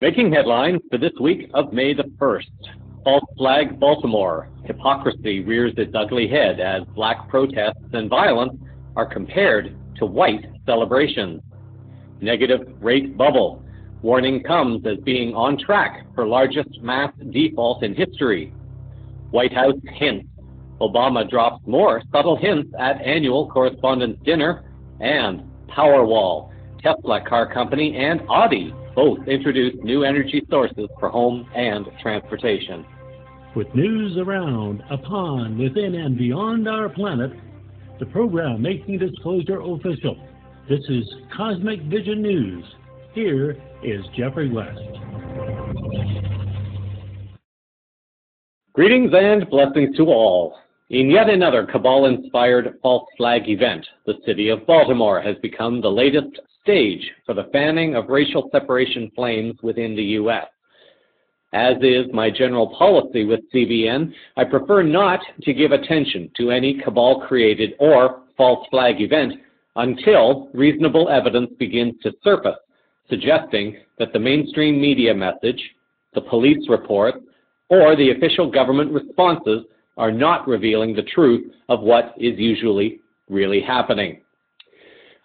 Making headlines for this week of May the 1st. False flag Baltimore. Hypocrisy rears its ugly head as black protests and violence are compared to white celebrations. Negative rate bubble. Warning comes as being on track for largest mass default in history. White House hints. Obama drops more subtle hints at annual correspondence dinner. And Powerwall. Tesla car company and Audi both introduced new energy sources for home and transportation. With news around, upon, within, and beyond our planet, the program making disclosure official. This is Cosmic Vision News. Here is Jeffrey West. Greetings and blessings to all. In yet another cabal-inspired false flag event, the city of Baltimore has become the latest stage for the fanning of racial separation flames within the U.S. As is my general policy with CVN, I prefer not to give attention to any cabal-created or false flag event until reasonable evidence begins to surface, suggesting that the mainstream media message, the police report, or the official government responses are not revealing the truth of what is usually really happening.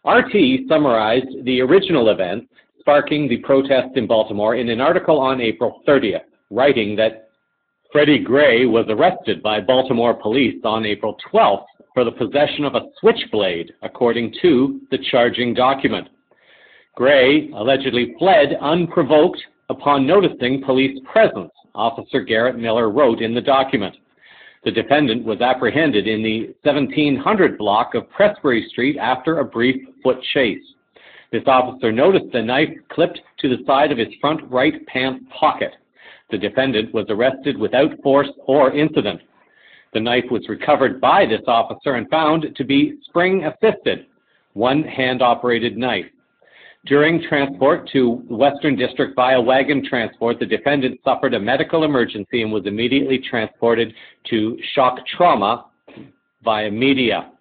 RT summarized the original event sparking the protests in Baltimore in an article on April 30th, writing that Freddie Gray was arrested by Baltimore police on April 12th for the possession of a switchblade, according to the charging document. Gray allegedly fled unprovoked upon noticing police presence, Officer Garrett Miller wrote in the document. The defendant was apprehended in the 1700 block of Pressbury Street after a brief foot chase. This officer noticed the knife clipped to the side of his front right pants pocket. The defendant was arrested without force or incident. The knife was recovered by this officer and found to be spring-assisted, one hand-operated knife. During transport to the Western District via wagon transport, the defendant suffered a medical emergency and was immediately transported to shock trauma via media.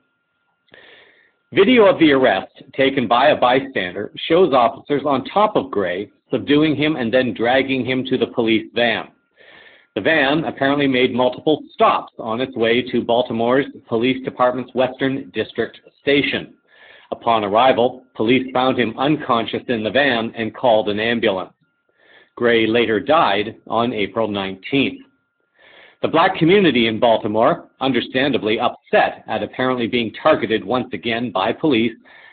Video of the arrest, taken by a bystander, shows officers on top of Gray, subduing him and then dragging him to the police van. The van apparently made multiple stops on its way to Baltimore's Police Department's Western District Station. Upon arrival, police found him unconscious in the van and called an ambulance. Gray later died on April 19th. The black community in Baltimore, understandably upset at apparently being targeted once again by police,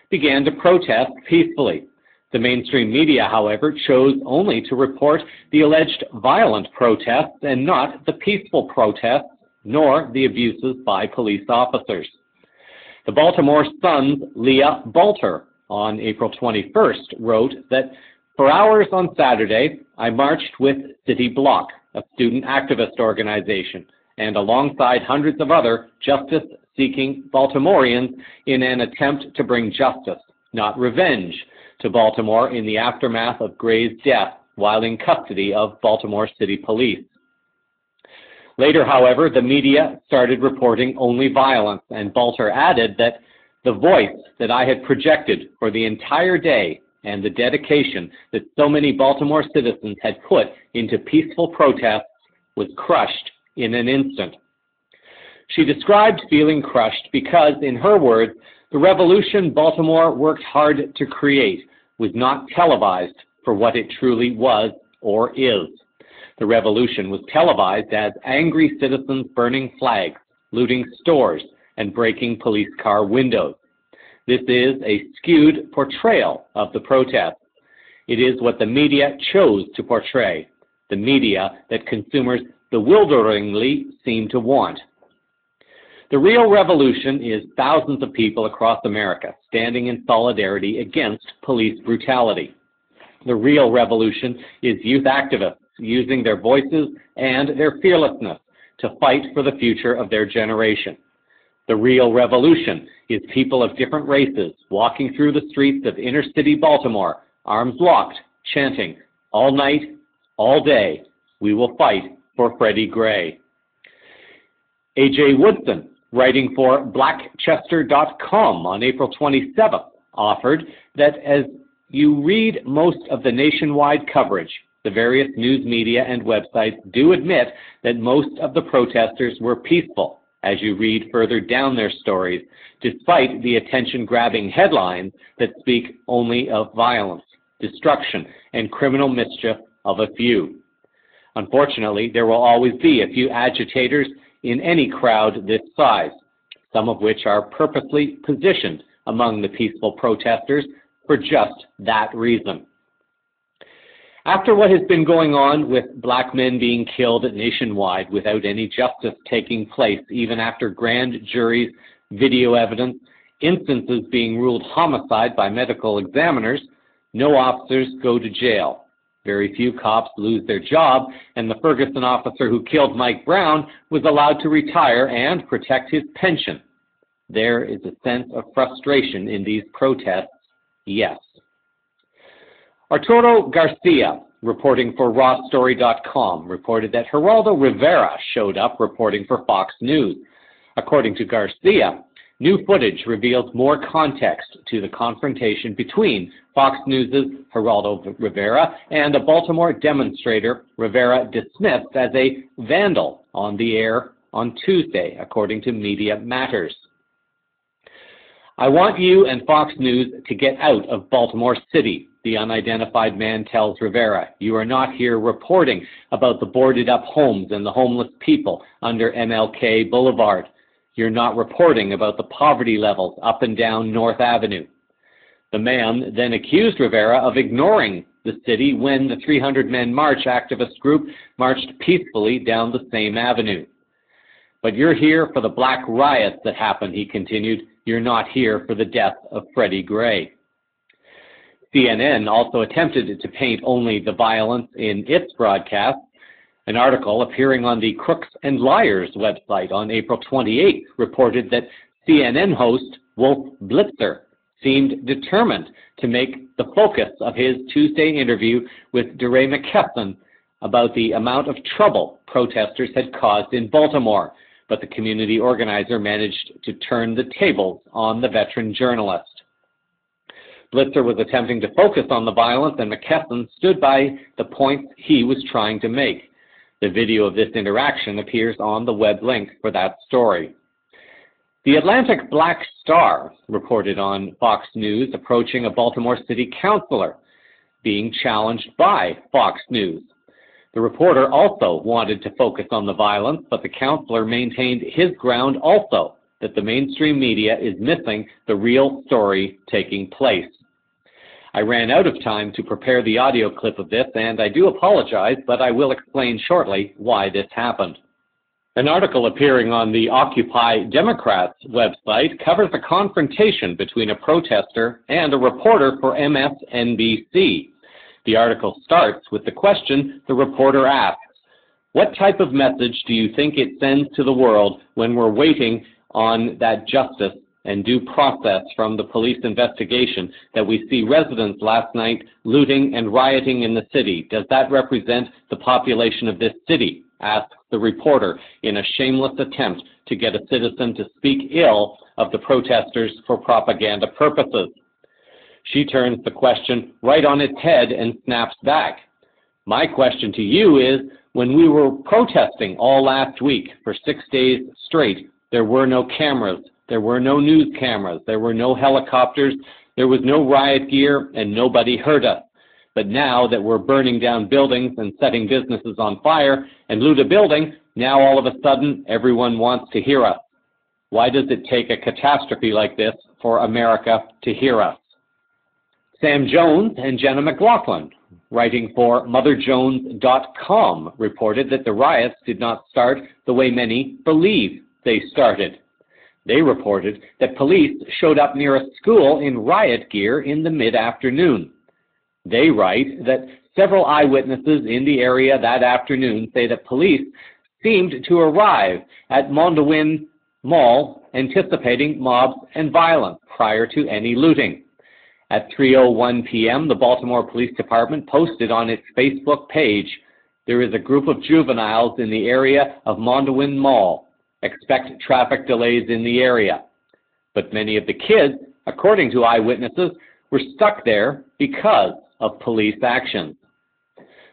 began to protest peacefully. The mainstream media, however, chose only to report the alleged violent protests and not the peaceful protests, nor the abuses by police officers. The Baltimore Sun's Leah Balter on April 21st wrote that, "For hours on Saturday, I marched with City Block, a student activist organization, and alongside hundreds of other justice-seeking Baltimoreans in an attempt to bring justice, not revenge, to Baltimore in the aftermath of Gray's death while in custody of Baltimore City Police." Later, however, the media started reporting only violence, and Balter added that the voice that I had projected for the entire day and the dedication that so many Baltimore citizens had put into peaceful protests was crushed in an instant. She described feeling crushed because, in her words, the revolution Baltimore worked hard to create was not televised for what it truly was or is. The revolution was televised as angry citizens burning flags, looting stores, and breaking police car windows. This is a skewed portrayal of the protests. It is what the media chose to portray, the media that consumers bewilderingly seem to want. The real revolution is thousands of people across America standing in solidarity against police brutality. The real revolution is youth activists using their voices and their fearlessness to fight for the future of their generation. The real revolution is people of different races walking through the streets of inner-city Baltimore, arms locked, chanting, "All night, all day, we will fight for Freddie Gray." A.J. Woodson, writing for blackchester.com on April 27th, offered that as you read most of the nationwide coverage, the various news media and websites do admit that most of the protesters were peaceful, as you read further down their stories, despite the attention-grabbing headlines that speak only of violence, destruction, and criminal mischief of a few. Unfortunately, there will always be a few agitators in any crowd this size, some of which are purposely positioned among the peaceful protesters for just that reason. After what has been going on with black men being killed nationwide without any justice taking place, even after grand juries, video evidence, instances being ruled homicide by medical examiners, no officers go to jail. Very few cops lose their job, and the Ferguson officer who killed Mike Brown was allowed to retire and protect his pension. There is a sense of frustration in these protests, yes. Arturo Garcia, reporting for rawstory.com, reported that Geraldo Rivera showed up reporting for Fox News. According to Garcia, new footage reveals more context to the confrontation between Fox News' Geraldo Rivera and a Baltimore demonstrator Rivera dismissed as a vandal on the air on Tuesday, according to Media Matters. I want you and Fox News to get out of Baltimore City, the unidentified man tells Rivera. You are not here reporting about the boarded-up homes and the homeless people under MLK Boulevard. You're not reporting about the poverty levels up and down North Avenue. The man then accused Rivera of ignoring the city when the 300-men march activist group marched peacefully down the same avenue. But you're here for the black riots that happened, he continued. You're not here for the death of Freddie Gray. CNN also attempted to paint only the violence in its broadcast. An article appearing on the Crooks and Liars website on April 28 reported that CNN host Wolf Blitzer seemed determined to make the focus of his Tuesday interview with DeRay McKesson about the amount of trouble protesters had caused in Baltimore, but the community organizer managed to turn the tables on the veteran journalist. Blitzer was attempting to focus on the violence, and McKesson stood by the points he was trying to make. The video of this interaction appears on the web link for that story. The Atlantic Black Star reported on Fox News approaching a Baltimore City councilor being challenged by Fox News. The reporter also wanted to focus on the violence, but the councilor maintained his ground also, that the mainstream media is missing the real story taking place. I ran out of time to prepare the audio clip of this, and I do apologize, but I will explain shortly why this happened. An article appearing on the Occupy Democrats website covers a confrontation between a protester and a reporter for MSNBC. The article starts with the question the reporter asks, what type of message do you think it sends to the world when we're waiting on that justice and due process from the police investigation that we see residents last night looting and rioting in the city? Does that represent the population of this city? Asks the reporter in a shameless attempt to get a citizen to speak ill of the protesters for propaganda purposes. She turns the question right on its head and snaps back. My question to you is, when we were protesting all last week for 6 days straight, there were no cameras, there were no news cameras, there were no helicopters, there was no riot gear, and nobody heard us. But now that we're burning down buildings and setting businesses on fire and loot a building, now all of a sudden everyone wants to hear us. Why does it take a catastrophe like this for America to hear us? Sam Jones and Jenna McLaughlin, writing for MotherJones.com, reported that the riots did not start the way many believe they started. They reported that police showed up near a school in riot gear in the mid-afternoon. They write that several eyewitnesses in the area that afternoon say that police seemed to arrive at Mondawin Mall anticipating mobs and violence prior to any looting. At 3:01 p.m., the Baltimore Police Department posted on its Facebook page, there is a group of juveniles in the area of Mondawin Mall. Expect traffic delays in the area. But many of the kids, according to eyewitnesses, were stuck there because of police actions.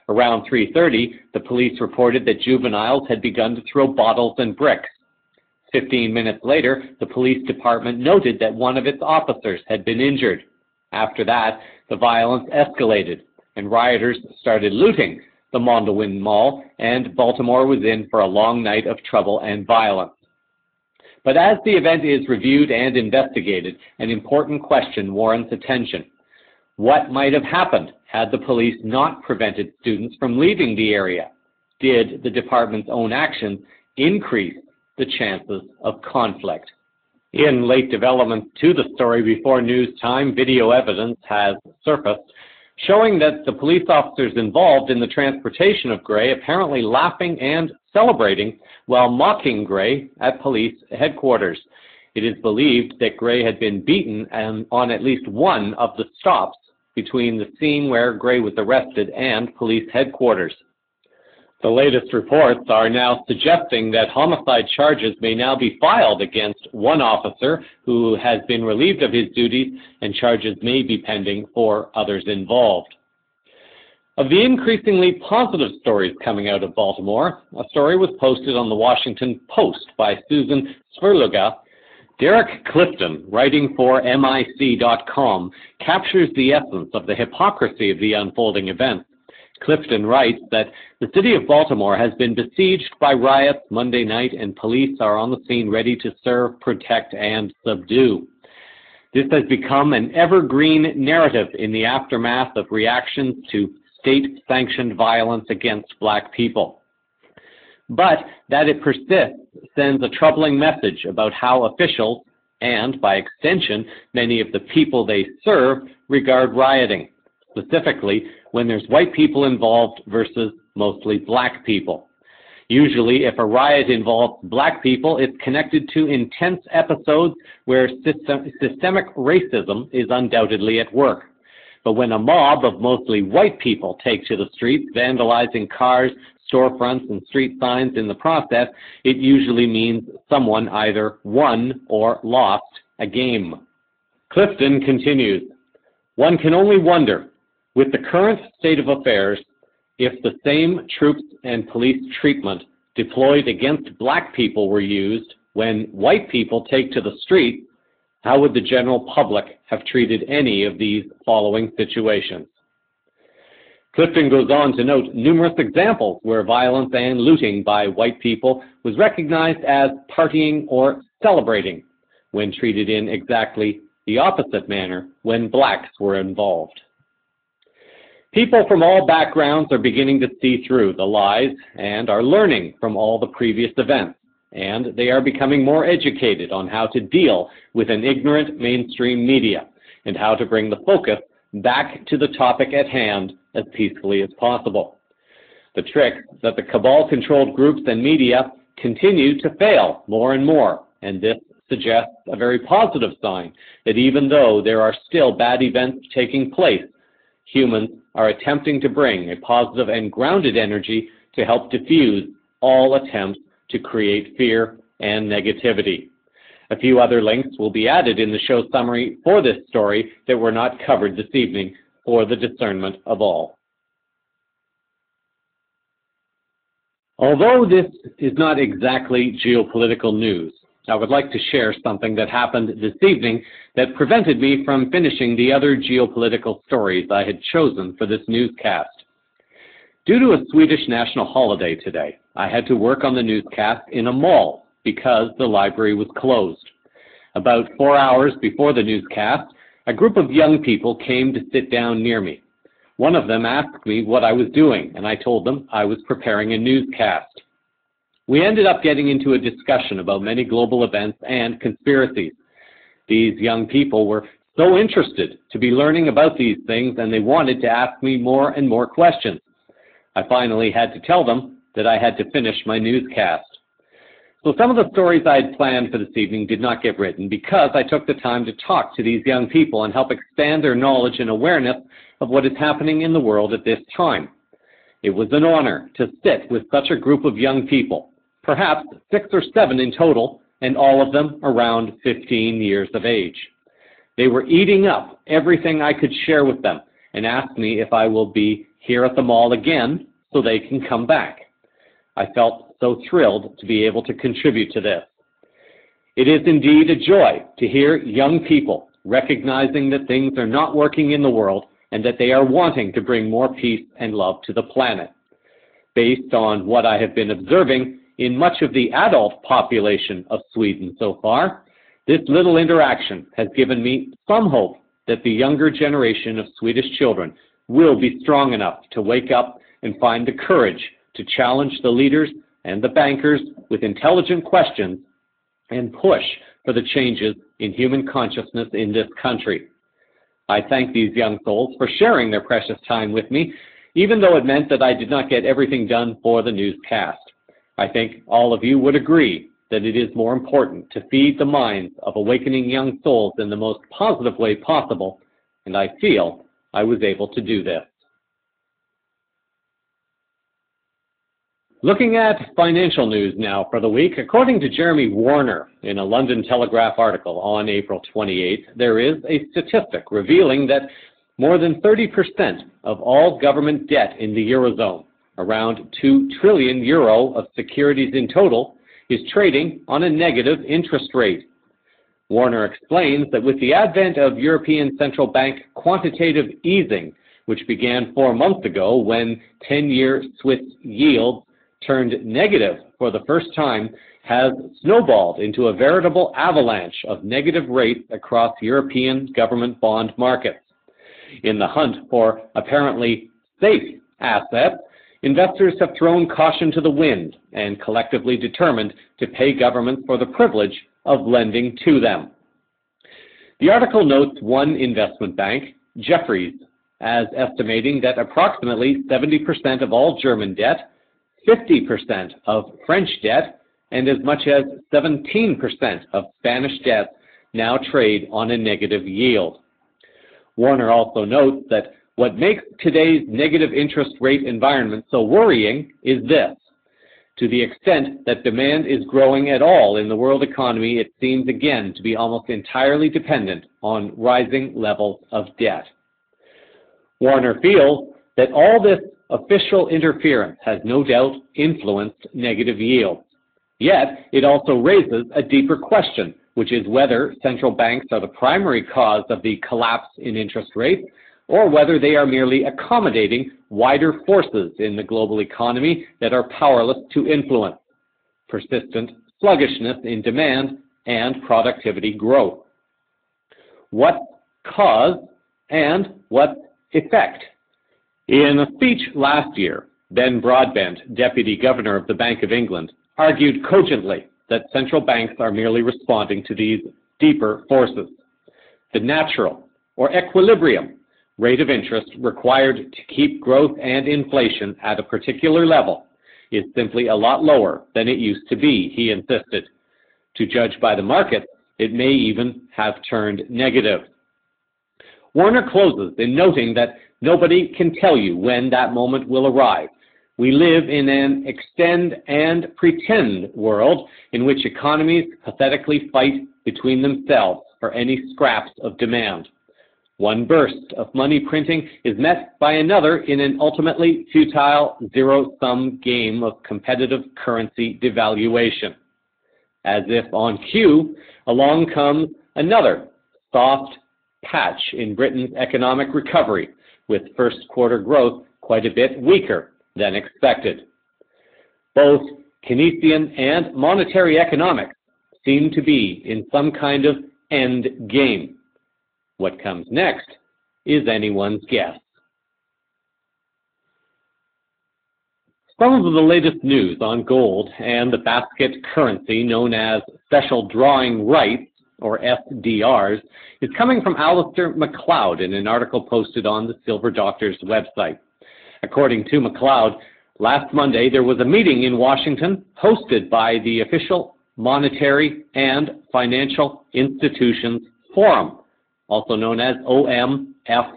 Around 3:30, the police reported that juveniles had begun to throw bottles and bricks. 15 minutes later, the police department noted that one of its officers had been injured. After that, the violence escalated, and rioters started looting the Mondawmin Mall, and Baltimore was in for a long night of trouble and violence. But as the event is reviewed and investigated, an important question warrants attention. What might have happened had the police not prevented students from leaving the area? Did the department's own actions increase the chances of conflict? In late developments to the story before news time, video evidence has surfaced showing that the police officers involved in the transportation of Gray apparently laughing and celebrating while mocking Gray at police headquarters. It is believed that Gray had been beaten on at least one of the stops between the scene where Gray was arrested and police headquarters. The latest reports are now suggesting that homicide charges may now be filed against one officer who has been relieved of his duties, and charges may be pending for others involved. Of the increasingly positive stories coming out of Baltimore, a story was posted on the Washington Post by Susan Sverluga. Derek Clifton, writing for MIC.com, captures the essence of the hypocrisy of the unfolding events. Clifton writes that the city of Baltimore has been besieged by riots Monday night, and police are on the scene ready to serve, protect, and subdue. This has become an evergreen narrative in the aftermath of reactions to state-sanctioned violence against Black people. But that it persists sends a troubling message about how officials, and by extension, many of the people they serve, regard rioting, specifically when there's white people involved versus mostly Black people. Usually, if a riot involves Black people, it's connected to intense episodes where systemic racism is undoubtedly at work. But when a mob of mostly white people take to the streets, vandalizing cars, storefronts, and street signs in the process, it usually means someone either won or lost a game. Clifton continues, "One can only wonder, with the current state of affairs, if the same troops and police treatment deployed against Black people were used when white people take to the streets, how would the general public have treated any of these following situations?" Clifton goes on to note numerous examples where violence and looting by white people was recognized as partying or celebrating, when treated in exactly the opposite manner when Blacks were involved. People from all backgrounds are beginning to see through the lies and are learning from all the previous events, and they are becoming more educated on how to deal with an ignorant mainstream media and how to bring the focus back to the topic at hand as peacefully as possible. The trick that the cabal-controlled groups and media continue to fail more and more, and this suggests a very positive sign that even though there are still bad events taking place, humans are attempting to bring a positive and grounded energy to help diffuse all attempts to create fear and negativity. A few other links will be added in the show summary for this story that were not covered this evening for the discernment of all. Although this is not exactly geopolitical news, I would like to share something that happened this evening that prevented me from finishing the other geopolitical stories I had chosen for this newscast. Due to a Swedish national holiday today, I had to work on the newscast in a mall because the library was closed. About 4 hours before the newscast, a group of young people came to sit down near me. One of them asked me what I was doing, and I told them I was preparing a newscast. We ended up getting into a discussion about many global events and conspiracies. These young people were so interested to be learning about these things, and they wanted to ask me more and more questions. I finally had to tell them that I had to finish my newscast. So some of the stories I had planned for this evening did not get written because I took the time to talk to these young people and help expand their knowledge and awareness of what is happening in the world at this time. It was an honor to sit with such a group of young people, perhaps 6 or 7 in total, and all of them around 15 years of age. They were eating up everything I could share with them and asked me if I will be here at the mall again so they can come back. I felt so thrilled to be able to contribute to this. It is indeed a joy to hear young people recognizing that things are not working in the world and that they are wanting to bring more peace and love to the planet. Based on what I have been observing in much of the adult population of Sweden so far, this little interaction has given me some hope that the younger generation of Swedish children will be strong enough to wake up and find the courage to challenge the leaders and the bankers with intelligent questions and push for the changes in human consciousness in this country. I thank these young souls for sharing their precious time with me, even though it meant that I did not get everything done for the newscast. I think all of you would agree that it is more important to feed the minds of awakening young souls in the most positive way possible, and I feel I was able to do this. Looking at financial news now for the week, according to Jeremy Warner in a London Telegraph article on April 28th, there is a statistic revealing that more than 30% of all government debt in the Eurozone, around €2 trillion of securities in total, is trading on a negative interest rate. Warner explains that with the advent of European Central Bank quantitative easing, which began 4 months ago when 10-year Swiss yields turned negative for the first time, has snowballed into a veritable avalanche of negative rates across European government bond markets. In the hunt for apparently safe assets, investors have thrown caution to the wind and collectively determined to pay governments for the privilege of lending to them. The article notes one investment bank, Jefferies, as estimating that approximately 70% of all German debt, 50% of French debt, and as much as 17% of Spanish debt now trade on a negative yield. Warner also notes that what makes today's negative interest rate environment so worrying is this. To the extent that demand is growing at all in the world economy, it seems again to be almost entirely dependent on rising levels of debt. Warner feels that all this official interference has no doubt influenced negative yields. Yet, it also raises a deeper question, which is whether central banks are the primary cause of the collapse in interest rates, or whether they are merely accommodating wider forces in the global economy that are powerless to influence persistent sluggishness in demand and productivity growth. What cause and what effect? In a speech last year, Ben Broadbent, Deputy Governor of the Bank of England, argued cogently that central banks are merely responding to these deeper forces. The natural or equilibrium rate of interest required to keep growth and inflation at a particular level is simply a lot lower than it used to be, he insisted. To judge by the market, it may even have turned negative. Warner closes in noting that nobody can tell you when that moment will arrive. We live in an extend and pretend world in which economies pathetically fight between themselves for any scraps of demand. One burst of money printing is met by another in an ultimately futile zero-sum game of competitive currency devaluation. As if on cue, along comes another soft patch in Britain's economic recovery, with first quarter growth quite a bit weaker than expected. Both Keynesian and monetary economics seem to be in some kind of end game. What comes next is anyone's guess. Some of the latest news on gold and the basket currency known as special drawing rights, or SDRs, is coming from Alistair MacLeod in an article posted on the Silver Doctor's website. According to MacLeod, last Monday there was a meeting in Washington hosted by the official Monetary and Financial Institutions Forum, also known as OMFIF,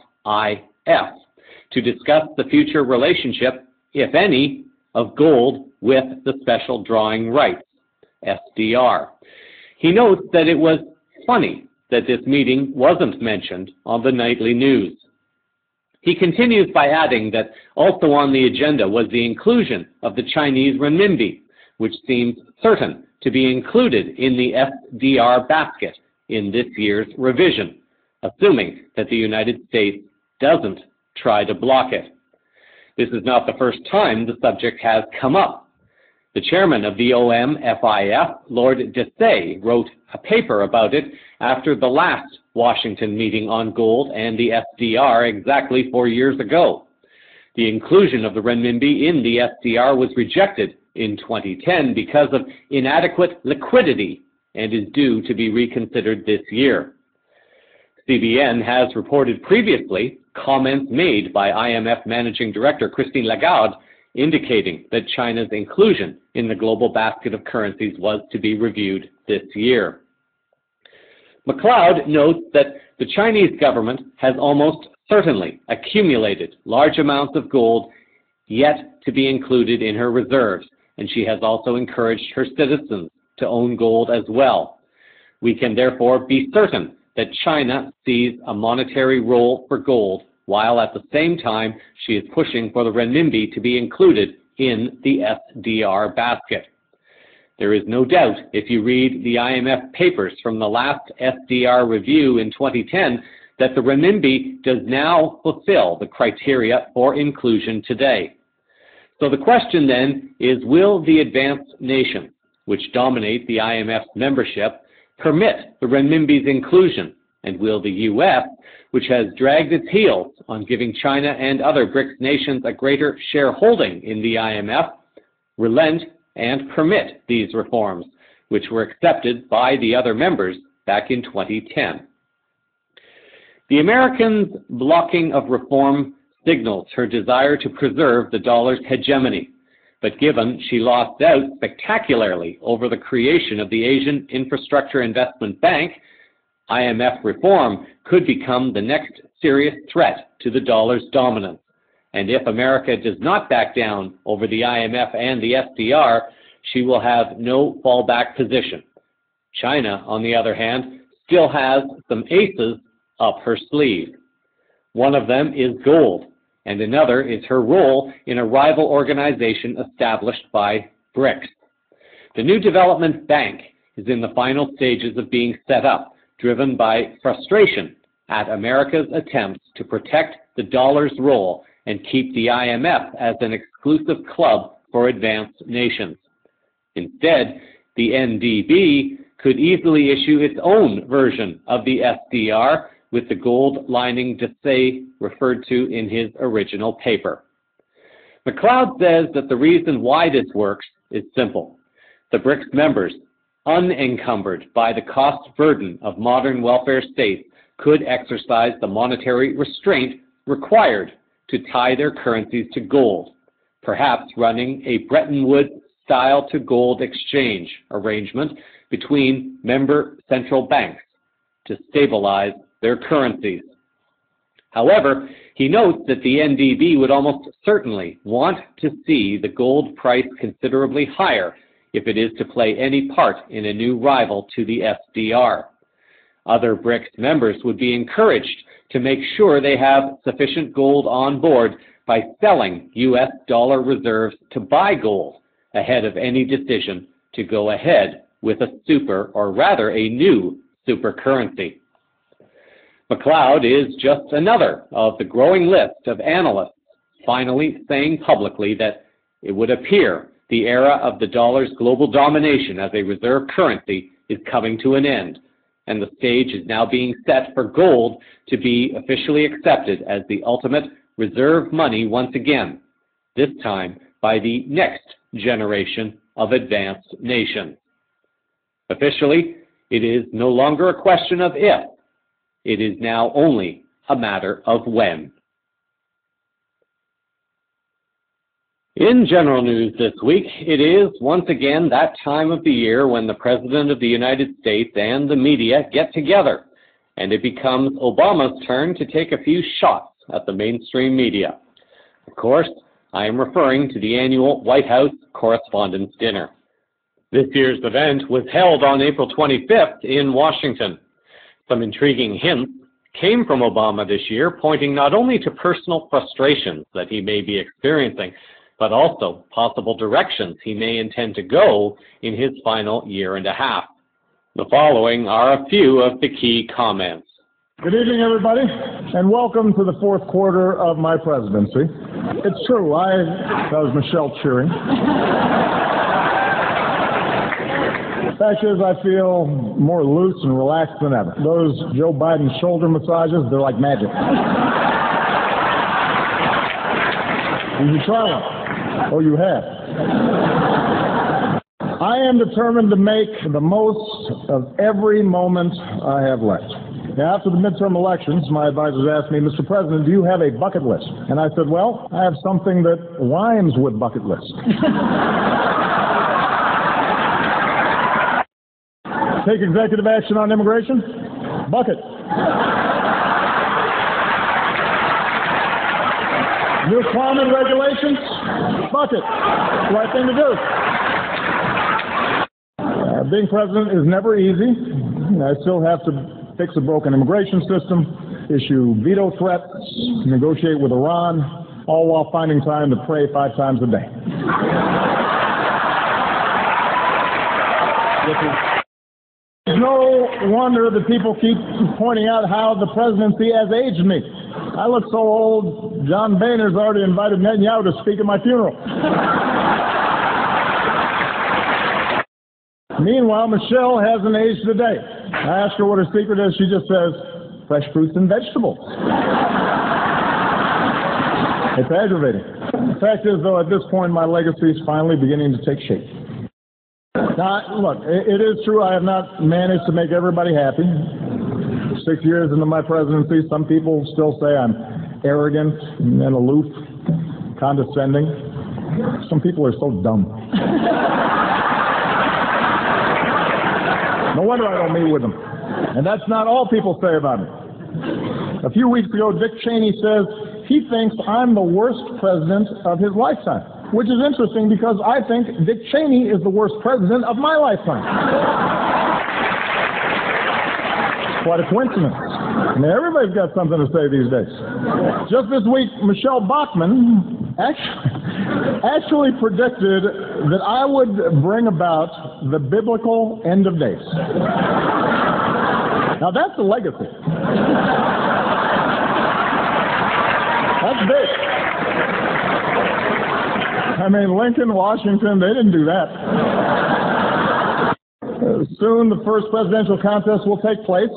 to discuss the future relationship, if any, of gold with the special drawing rights, SDR. He notes that it was funny that this meeting wasn't mentioned on the nightly news. He continues by adding that also on the agenda was the inclusion of the Chinese renminbi, which seems certain to be included in the SDR basket in this year's revision, assuming that the United States doesn't try to block it. This is not the first time the subject has come up. The chairman of the OMFIF, Lord Desai, wrote a paper about it after the last Washington meeting on gold and the SDR exactly 4 years ago. The inclusion of the renminbi in the SDR was rejected in 2010 because of inadequate liquidity and is due to be reconsidered this year. CVN has reported previously comments made by IMF Managing Director Christine Lagarde indicating that China's inclusion in the global basket of currencies was to be reviewed this year. McLeod notes that the Chinese government has almost certainly accumulated large amounts of gold yet to be included in her reserves, and she has also encouraged her citizens to own gold as well. We can therefore be certain that China sees a monetary role for gold, while at the same time she is pushing for the renminbi to be included in the SDR basket. There is no doubt, if you read the IMF papers from the last SDR review in 2010, that the renminbi does now fulfill the criteria for inclusion today. So the question then is, will the advanced nations, which dominate the IMF's membership, permit the renminbi's inclusion? And will the U.S., which has dragged its heels on giving China and other BRICS nations a greater shareholding in the IMF, relent and permit these reforms, which were accepted by the other members back in 2010? The Americans' blocking of reform signals her desire to preserve the dollar's hegemony, but given she lost out spectacularly over the creation of the Asian Infrastructure Investment Bank, IMF reform could become the next serious threat to the dollar's dominance. And if America does not back down over the IMF and the SDR, she will have no fallback position. China, on the other hand, still has some aces up her sleeve. One of them is gold, and another is her role in a rival organization established by BRICS. The new development bank is in the final stages of being set up, driven by frustration at America's attempts to protect the dollar's role and keep the IMF as an exclusive club for advanced nations. Instead, the NDB could easily issue its own version of the SDR with the gold lining Desai referred to in his original paper. McLeod says that the reason why this works is simple. The BRICS members, unencumbered by the cost burden of modern welfare states, could exercise the monetary restraint required to tie their currencies to gold, perhaps running a Bretton Woods-style to gold exchange arrangement between member central banks to stabilize their currencies. However, he notes that the NDB would almost certainly want to see the gold price considerably higher if it is to play any part in a new rival to the SDR. Other BRICS members would be encouraged to make sure they have sufficient gold on board by selling U.S. dollar reserves to buy gold ahead of any decision to go ahead with a super, or rather a new super currency. McLeod is just another of the growing list of analysts finally saying publicly that it would appear the era of the dollar's global domination as a reserve currency is coming to an end, and the stage is now being set for gold to be officially accepted as the ultimate reserve money once again, this time by the next generation of advanced nations. Officially, it is no longer a question of if, it is now only a matter of when. In general news this week, it is once again that time of the year when the President of the United States and the media get together, and it becomes Obama's turn to take a few shots at the mainstream media. Of course, I am referring to the annual White House Correspondents' Dinner. This year's event was held on April 25th in Washington. Some intriguing hints came from Obama this year, pointing not only to personal frustrations that he may be experiencing, but also possible directions he may intend to go in his final year and a half. The following are a few of the key comments. Good evening, everybody, and welcome to the fourth quarter of my presidency. It's true, that was Michelle cheering. The fact is, I feel more loose and relaxed than ever. Those Joe Biden shoulder massages, they're like magic. You should try one. Oh, you have. I am determined to make the most of every moment I have left. Now, after the midterm elections, my advisors asked me, Mr. President, do you have a bucket list? And I said, well, I have something that rhymes with bucket list. Take executive action on immigration? Bucket. New climate regulations? Bucket. Right thing to do. Being president is never easy. I still have to fix a broken immigration system, issue veto threats, negotiate with Iran, all while finding time to pray 5 times a day. It's no wonder that people keep pointing out how the presidency has aged me. I look so old, John Boehner's already invited Netanyahu to speak at my funeral. Meanwhile, Michelle hasn't aged a day. I ask her what her secret is. She just says, fresh fruits and vegetables. It's aggravating. The fact is, though, at this point, my legacy is finally beginning to take shape. Now, look, it is true I have not managed to make everybody happy. 6 years into my presidency, some people still say I'm arrogant and aloof, condescending. Some people are so dumb. No wonder I don't meet with them. And that's not all people say about me. A few weeks ago, Dick Cheney says he thinks I'm the worst president of his lifetime, which is interesting because I think Dick Cheney is the worst president of my lifetime. Quite a coincidence. I mean, everybody's got something to say these days. Just this week, Michelle Bachmann actually predicted that I would bring about the biblical end of days. Now, that's a legacy. That's big. I mean, Lincoln, Washington, they didn't do that. Soon the first presidential contest will take place,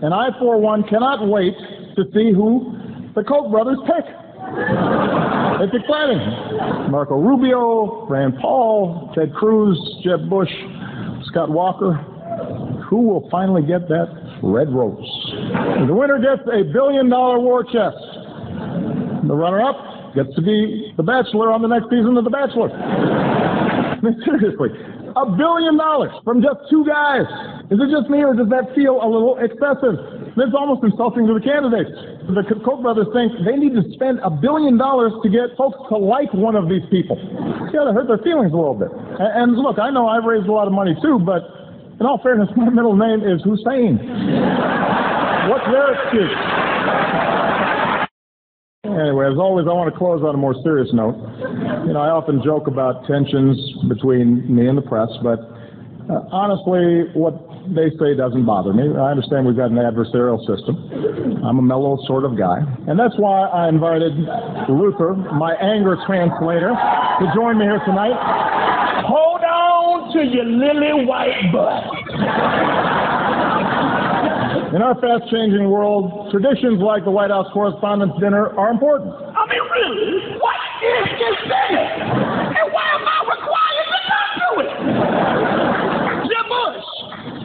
and I, for one, cannot wait to see who the Koch brothers pick. It's exciting. Marco Rubio, Rand Paul, Ted Cruz, Jeb Bush, Scott Walker. Who will finally get that red rose? The winner gets a $1 billion war chest. The runner-up gets to be the Bachelor on the next season of The Bachelor. I mean, seriously, $1 billion from just 2 guys. Is it just me, or does that feel a little excessive? It's almost insulting to the candidates. The Koch brothers think they need to spend $1 billion to get folks to like one of these people. You got to hurt their feelings a little bit. And look, I know I've raised a lot of money too, but in all fairness, my middle name is Hussein. What's their excuse? Anyway, as always, I want to close on a more serious note. You know, I often joke about tensions between me and the press, but honestly, what they say doesn't bother me. I understand we've got an adversarial system. I'm a mellow sort of guy. And that's why I invited Luther, my anger translator, to join me here tonight. Hold on to your lily white butt. In our fast-changing world, traditions like the White House Correspondents' Dinner are important. I mean, really, what is this dinner? And why am I required to not do it? Jeb Bush,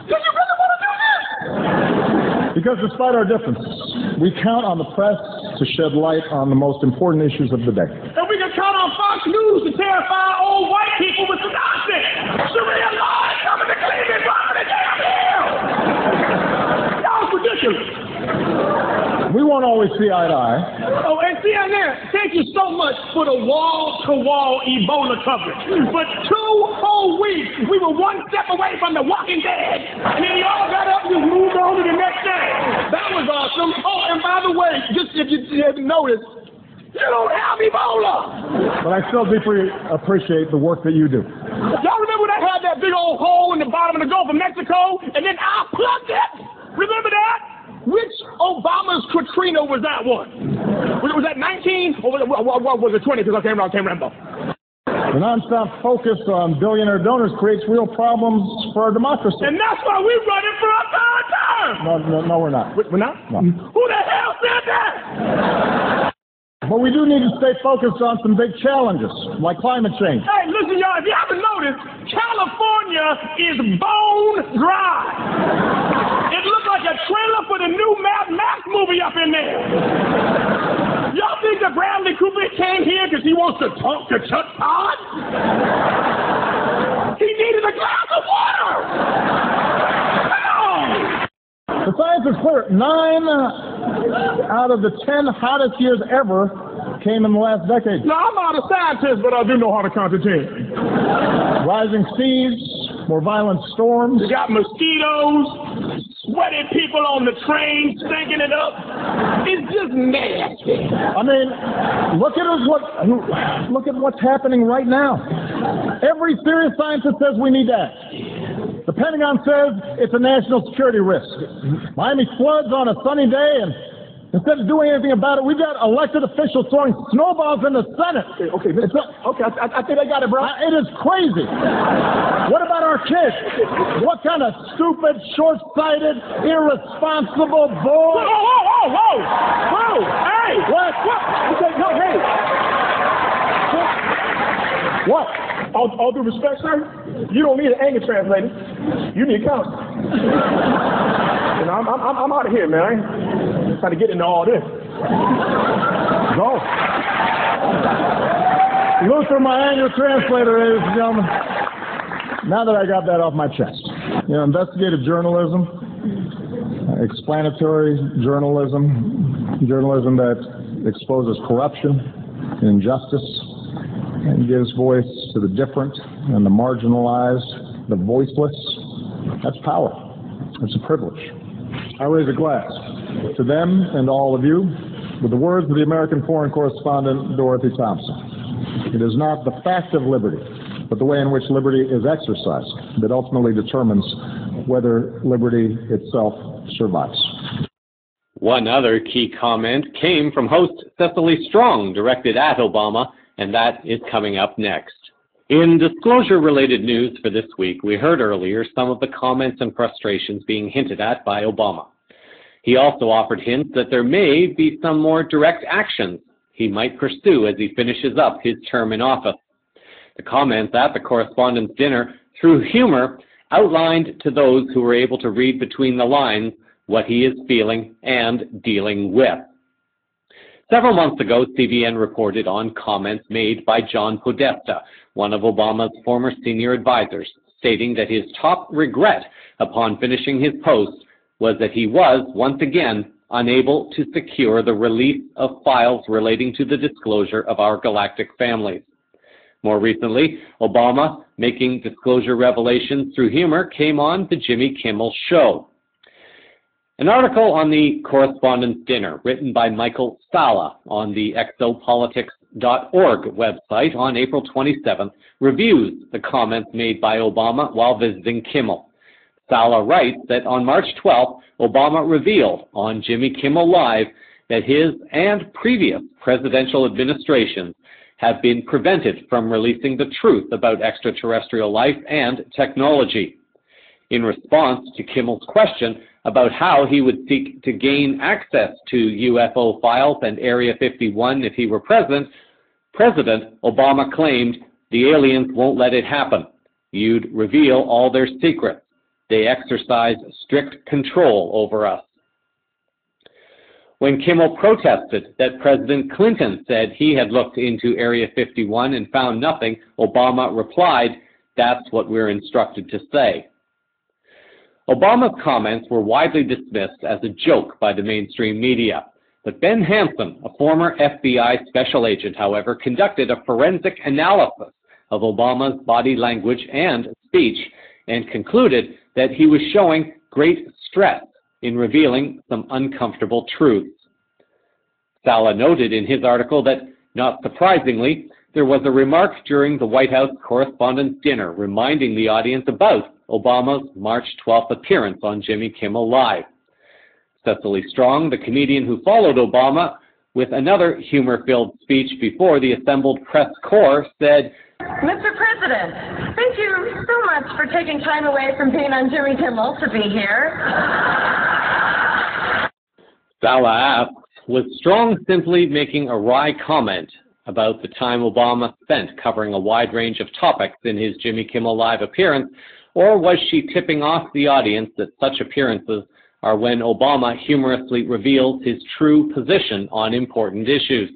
do you really want to do this? Because despite our differences, we count on the press to shed light on the most important issues of the day. And we can count on Fox News to terrify old white people with some nonsense. Sharia law is coming to Cleveland, robbing the damn hill. Y'all's ridiculous. We won't always see eye to eye. Oh, and CNN, thank you so much for the wall-to-wall Ebola coverage. For 2 whole weeks, we were one step away from The Walking Dead. And then y'all got up and just moved on to the next day. That was our awesome. Oh, and by the way, just if you didn't notice, you don't have Ebola. But I still deeply appreciate the work that you do. Y'all remember when I had that big old hole in the bottom of the Gulf of Mexico, and then I plugged it? Remember that? Which Obama's Katrina was that one? Was that 19 or what was it 20? Because I can't remember. The nonstop focus on billionaire donors creates real problems for our democracy. And that's why we're running for a third term. No, we're not. We're not? No. Who the hell said that? But we do need to stay focused on some big challenges, like climate change. Hey, listen, y'all, if you haven't noticed, California is bone dry. It looks like a trailer for the new Mad Max movie up in there. Y'all think that Bradley Cooper came here because he wants to talk to Chuck Todd? He needed a glass of water. Come on. The science is clear. 9 out of the 10 hottest years ever came in the last decade. Now, I'm not a scientist, but I do know how to count to 10. Rising seas, more violent storms. You got mosquitoes, sweaty people on the train, stinking it up. It's just nasty. I mean, look at what's happening right now. Every serious scientist says we need to act. The Pentagon says it's a national security risk. Miami floods on a sunny day, and instead of doing anything about it, we've got elected officials throwing snowballs in the Senate. Okay, I think I got it, bro. It is crazy. What about our kids? What kind of stupid, short-sighted, irresponsible bull? Whoa! Hey! What? Okay, no, hey! What? All due respect, sir, you don't need an anger translator. You need counseling. You know, I'm out of here, man. I ain't trying to get into all this. Go. Luther, my anger translator, ladies and gentlemen. Now that I got that off my chest, investigative journalism, explanatory journalism, journalism that exposes corruption, injustice, and gives voice to the different and the marginalized, the voiceless. That's power. It's a privilege. I raise a glass to them and all of you with the words of the American foreign correspondent Dorothy Thompson. It is not the fact of liberty, but the way in which liberty is exercised that ultimately determines whether liberty itself survives. One other key comment came from host Cecily Strong, directed at Obama, and that is coming up next. In disclosure-related news for this week, we heard earlier some of the comments and frustrations being hinted at by Obama. He also offered hints that there may be some more direct actions he might pursue as he finishes up his term in office. The comments at the Correspondents' Dinner, through humor, outlined to those who were able to read between the lines what he is feeling and dealing with. Several months ago, CVN reported on comments made by John Podesta, one of Obama's former senior advisors, stating that his top regret upon finishing his post was that he was, once again, unable to secure the release of files relating to the disclosure of our galactic families. More recently, Obama, making disclosure revelations through humor, came on the Jimmy Kimmel Show. An article on the Correspondents' Dinner, written by Michael Sala on the exopolitics.org website on April 27th, reviews the comments made by Obama while visiting Kimmel. Sala writes that on March 12th, Obama revealed on Jimmy Kimmel Live that his and previous presidential administrations have been prevented from releasing the truth about extraterrestrial life and technology. In response to Kimmel's question about how he would seek to gain access to UFO files and Area 51 if he were president, President Obama claimed, "The aliens won't let it happen. You'd reveal all their secrets. They exercise strict control over us." When Kimmel protested that President Clinton said he had looked into Area 51 and found nothing, Obama replied, "That's what we're instructed to say." Obama's comments were widely dismissed as a joke by the mainstream media. But Ben Hansen, a former FBI special agent, however, conducted a forensic analysis of Obama's body language and speech and concluded that he was showing great stress in revealing some uncomfortable truths. Sala noted in his article that, not surprisingly, there was a remark during the White House Correspondents' Dinner reminding the audience about Obama's March 12th appearance on Jimmy Kimmel Live. Cecily Strong, the comedian who followed Obama with another humor-filled speech before the assembled press corps, said, Mr. President, thank you so much for taking time away from being on Jimmy Kimmel to be here. Sala asked, was Strong simply making a wry comment about the time Obama spent covering a wide range of topics in his Jimmy Kimmel Live appearance, or was she tipping off the audience that such appearances are when Obama humorously reveals his true position on important issues?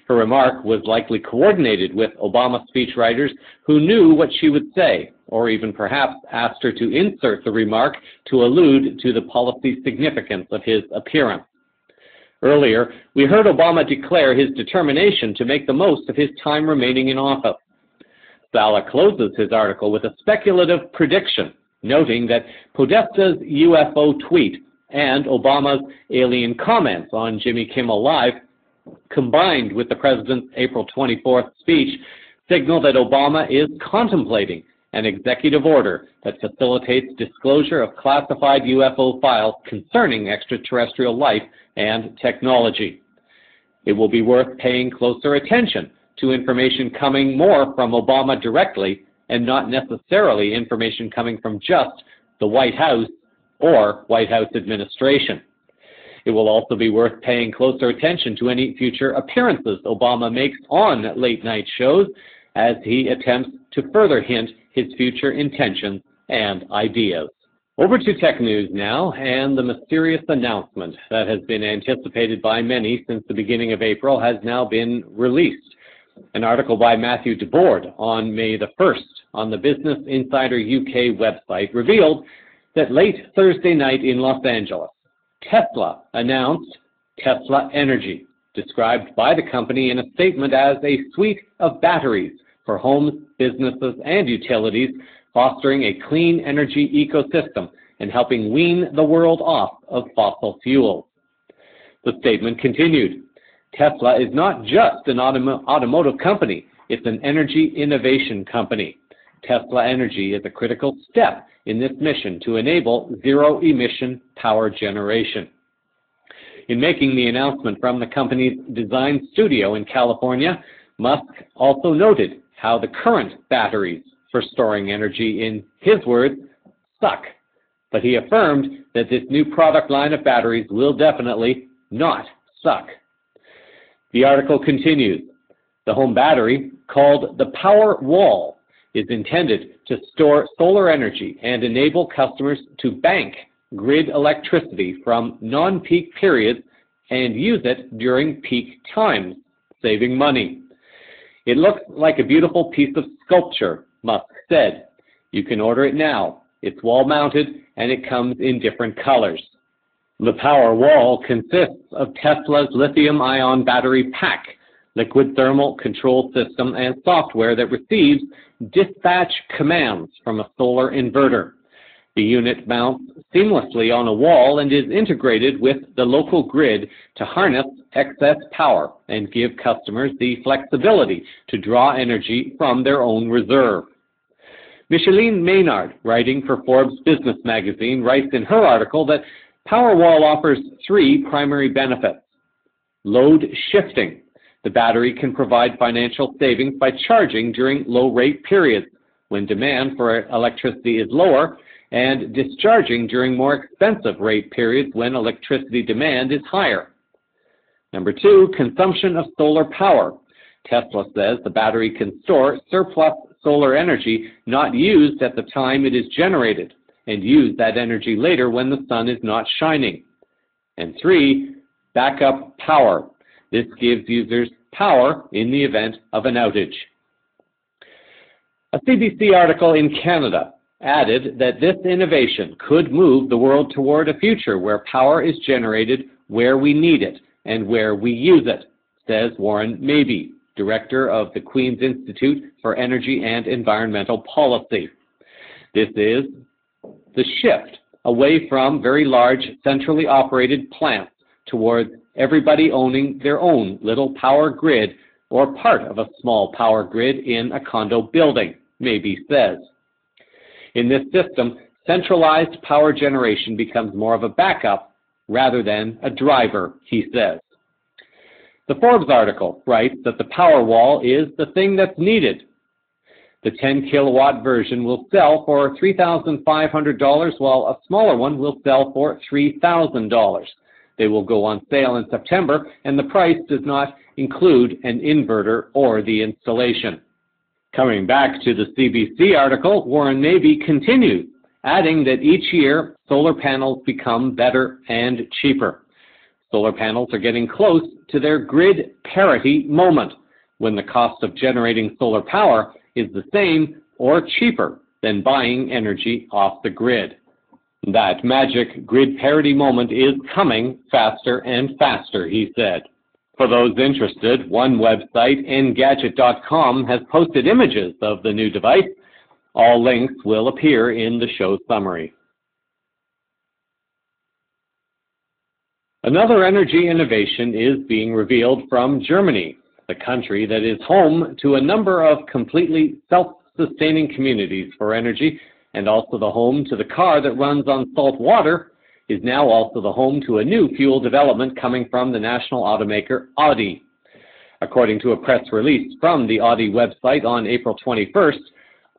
Her remark was likely coordinated with Obama speechwriters who knew what she would say, or even perhaps asked her to insert the remark to allude to the policy significance of his appearance. Earlier, we heard Obama declare his determination to make the most of his time remaining in office. Sala closes his article with a speculative prediction, noting that Podesta's UFO tweet and Obama's alien comments on Jimmy Kimmel Live, combined with the president's April 24th speech, signal that Obama is contemplating an executive order that facilitates disclosure of classified UFO files concerning extraterrestrial life and technology. It will be worth paying closer attention to information coming more from Obama directly and not necessarily information coming from just the White House or White House administration. It will also be worth paying closer attention to any future appearances Obama makes on late-night shows as he attempts to further hint his future intentions and ideas. Over to tech news now, and the mysterious announcement that has been anticipated by many since the beginning of April has now been released. An article by Matthew DeBoard on May the 1st on the Business Insider UK website revealed that late Thursday night in Los Angeles, Tesla announced Tesla Energy, described by the company in a statement as a suite of batteries for homes, businesses, and utilities, fostering a clean energy ecosystem and helping wean the world off of fossil fuels. The statement continued, Tesla is not just an automotive company, it's an energy innovation company. Tesla Energy is a critical step in this mission to enable zero-emission power generation. In making the announcement from the company's design studio in California, Musk also noted how the current batteries for storing energy, in his words, suck. But he affirmed that this new product line of batteries will definitely not suck. The article continues, the home battery, called the Power Wall, is intended to store solar energy and enable customers to bank grid electricity from non-peak periods and use it during peak times, saving money. It looks like a beautiful piece of sculpture, Musk said. You can order it now. It's wall-mounted and it comes in different colors. The Power Wall consists of Tesla's lithium-ion battery pack, liquid thermal control system, and software that receives dispatch commands from a solar inverter. The unit mounts seamlessly on a wall and is integrated with the local grid to harness excess power and give customers the flexibility to draw energy from their own reserve. Micheline Maynard, writing for Forbes Business Magazine, writes in her article that Powerwall offers three primary benefits. Load shifting. The battery can provide financial savings by charging during low-rate periods when demand for electricity is lower, and discharging during more expensive rate periods when electricity demand is higher. Number two, consumption of solar power. Tesla says the battery can store surplus solar energy not used at the time it is generated and use that energy later when the sun is not shining. And three, backup power. This gives users power in the event of an outage. A CBC article in Canada added that this innovation could move the world toward a future where power is generated where we need it and where we use it, says Warren Mabey, director of the Queen's Institute for Energy and Environmental Policy. This is the shift away from very large, centrally operated plants towards everybody owning their own little power grid or part of a small power grid in a condo building, Maybe says. In this system, centralized power generation becomes more of a backup rather than a driver, he says. The Forbes article writes that the power wall is the thing that's needed. The 10 kilowatt version will sell for $3,500, while a smaller one will sell for $3,000. They will go on sale in September, and the price does not include an inverter or the installation. Coming back to the CBC article, Warren Mabey continues, adding that each year solar panels become better and cheaper. Solar panels are getting close to their grid parity moment, when the cost of generating solar power is the same or cheaper than buying energy off the grid. That magic grid parity moment is coming faster and faster, he said. For those interested, one website, Engadget.com, has posted images of the new device. All links will appear in the show summary. Another energy innovation is being revealed from Germany, the country that is home to a number of completely self-sustaining communities for energy, and also the home to the car that runs on salt water, is now also the home to a new fuel development coming from the national automaker Audi. According to a press release from the Audi website on April 21st,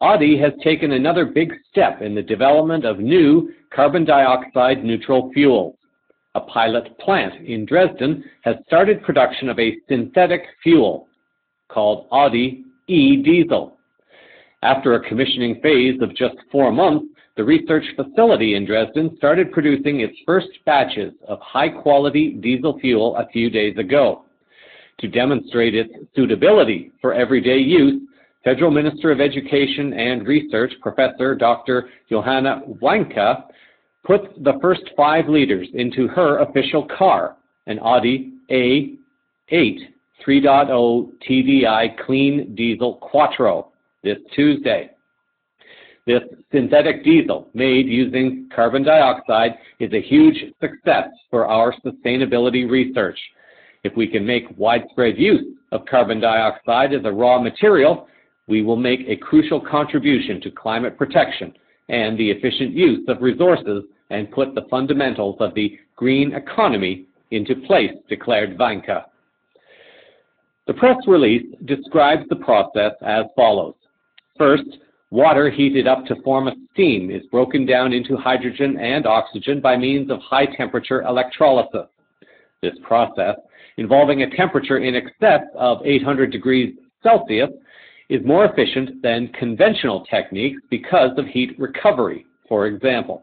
Audi has taken another big step in the development of new carbon dioxide neutral fuels. A pilot plant in Dresden has started production of a synthetic fuel called Audi e-diesel. After a commissioning phase of just 4 months, the research facility in Dresden started producing its first batches of high-quality diesel fuel a few days ago. To demonstrate its suitability for everyday use, Federal Minister of Education and Research, Professor Dr. Johanna Wanka, put the first 5 liters into her official car, an Audi A8 3.0 TDI clean diesel Quattro, this Tuesday. This synthetic diesel, made using carbon dioxide, is a huge success for our sustainability research. If we can make widespread use of carbon dioxide as a raw material, we will make a crucial contribution to climate protection and the efficient use of resources and put the fundamentals of the green economy into place, declared Vanka. The press release describes the process as follows. First, water heated up to form a steam is broken down into hydrogen and oxygen by means of high-temperature electrolysis. This process, involving a temperature in excess of 800 degrees Celsius, is more efficient than conventional techniques because of heat recovery, for example.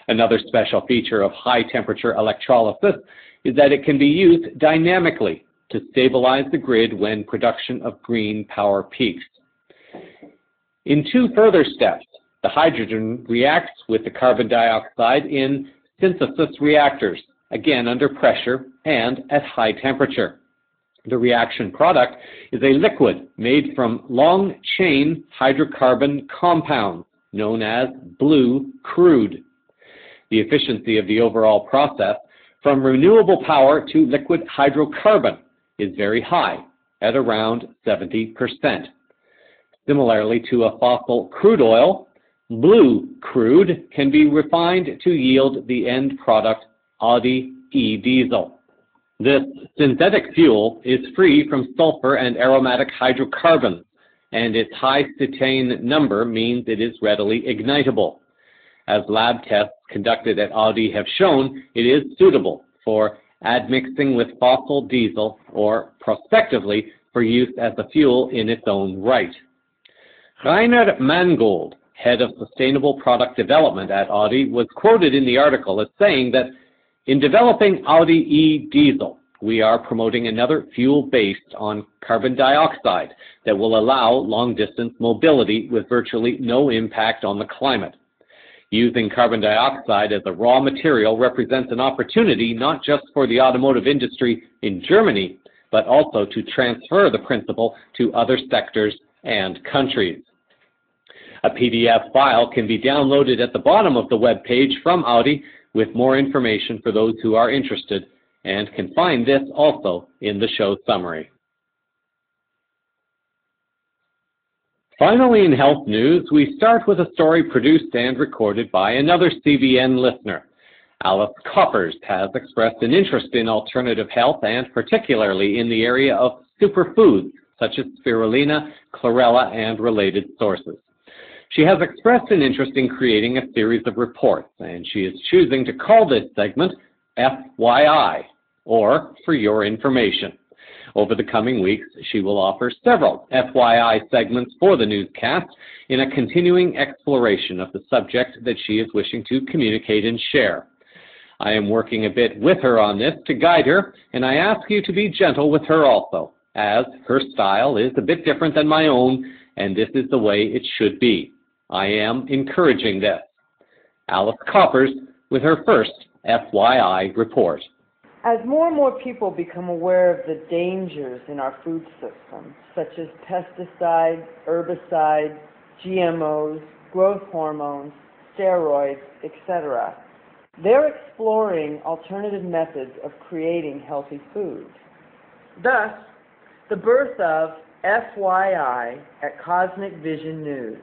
Another special feature of high-temperature electrolysis is that it can be used dynamically to stabilize the grid when production of green power peaks. In 2 further steps, the hydrogen reacts with the carbon dioxide in synthesis reactors, again under pressure and at high temperature. The reaction product is a liquid made from long-chain hydrocarbon compounds known as blue crude. The efficiency of the overall process from renewable power to liquid hydrocarbon is very high, at around 70%. Similarly to a fossil crude oil, blue crude can be refined to yield the end product Audi e-diesel. This synthetic fuel is free from sulfur and aromatic hydrocarbons, and its high cetane number means it is readily ignitable. As lab tests conducted at Audi have shown, it is suitable for admixing with fossil diesel or prospectively for use as a fuel in its own right. Rainer Mangold, head of Sustainable Product Development at Audi, was quoted in the article as saying that in developing Audi e-diesel, we are promoting another fuel based on carbon dioxide that will allow long-distance mobility with virtually no impact on the climate. Using carbon dioxide as a raw material represents an opportunity not just for the automotive industry in Germany, but also to transfer the principle to other sectors and countries. A PDF file can be downloaded at the bottom of the web page from Audi with more information for those who are interested, and can find this also in the show summary. Finally, in health news, we start with a story produced and recorded by another CVN listener. Alice Coppers has expressed an interest in alternative health and particularly in the area of superfoods such as spirulina, chlorella, and related sources. She has expressed an interest in creating a series of reports, and she is choosing to call this segment FYI, or For Your Information. Over the coming weeks, she will offer several FYI segments for the newscast in a continuing exploration of the subject that she is wishing to communicate and share. I am working a bit with her on this to guide her, and I ask you to be gentle with her also, as her style is a bit different than my own, and this is the way it should be. I am encouraging this. Alice Coppers with her first FYI report. As more and more people become aware of the dangers in our food system, such as pesticides, herbicides, GMOs, growth hormones, steroids, etc., they're exploring alternative methods of creating healthy food. Thus, the birth of FYI at Cosmic Vision News,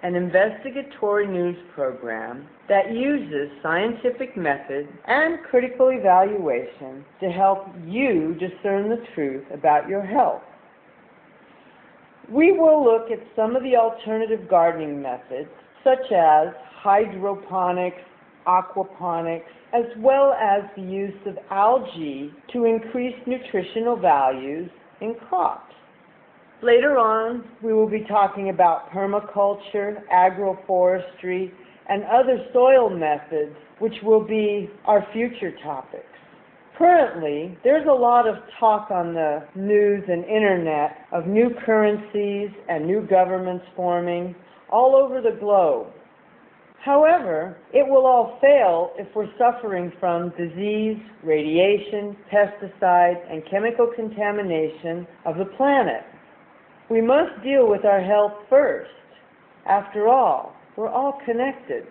an investigatory news program that uses scientific methods and critical evaluation to help you discern the truth about your health. We will look at some of the alternative gardening methods, such as hydroponics, aquaponics, as well as the use of algae to increase nutritional values in crops. Later on, we will be talking about permaculture, agroforestry, and other soil methods, which will be our future topics. Currently, there's a lot of talk on the news and internet of new currencies and new governments forming all over the globe. However, it will all fail if we're suffering from disease, radiation, pesticides, and chemical contamination of the planet. We must deal with our health first. After all, we're all connected.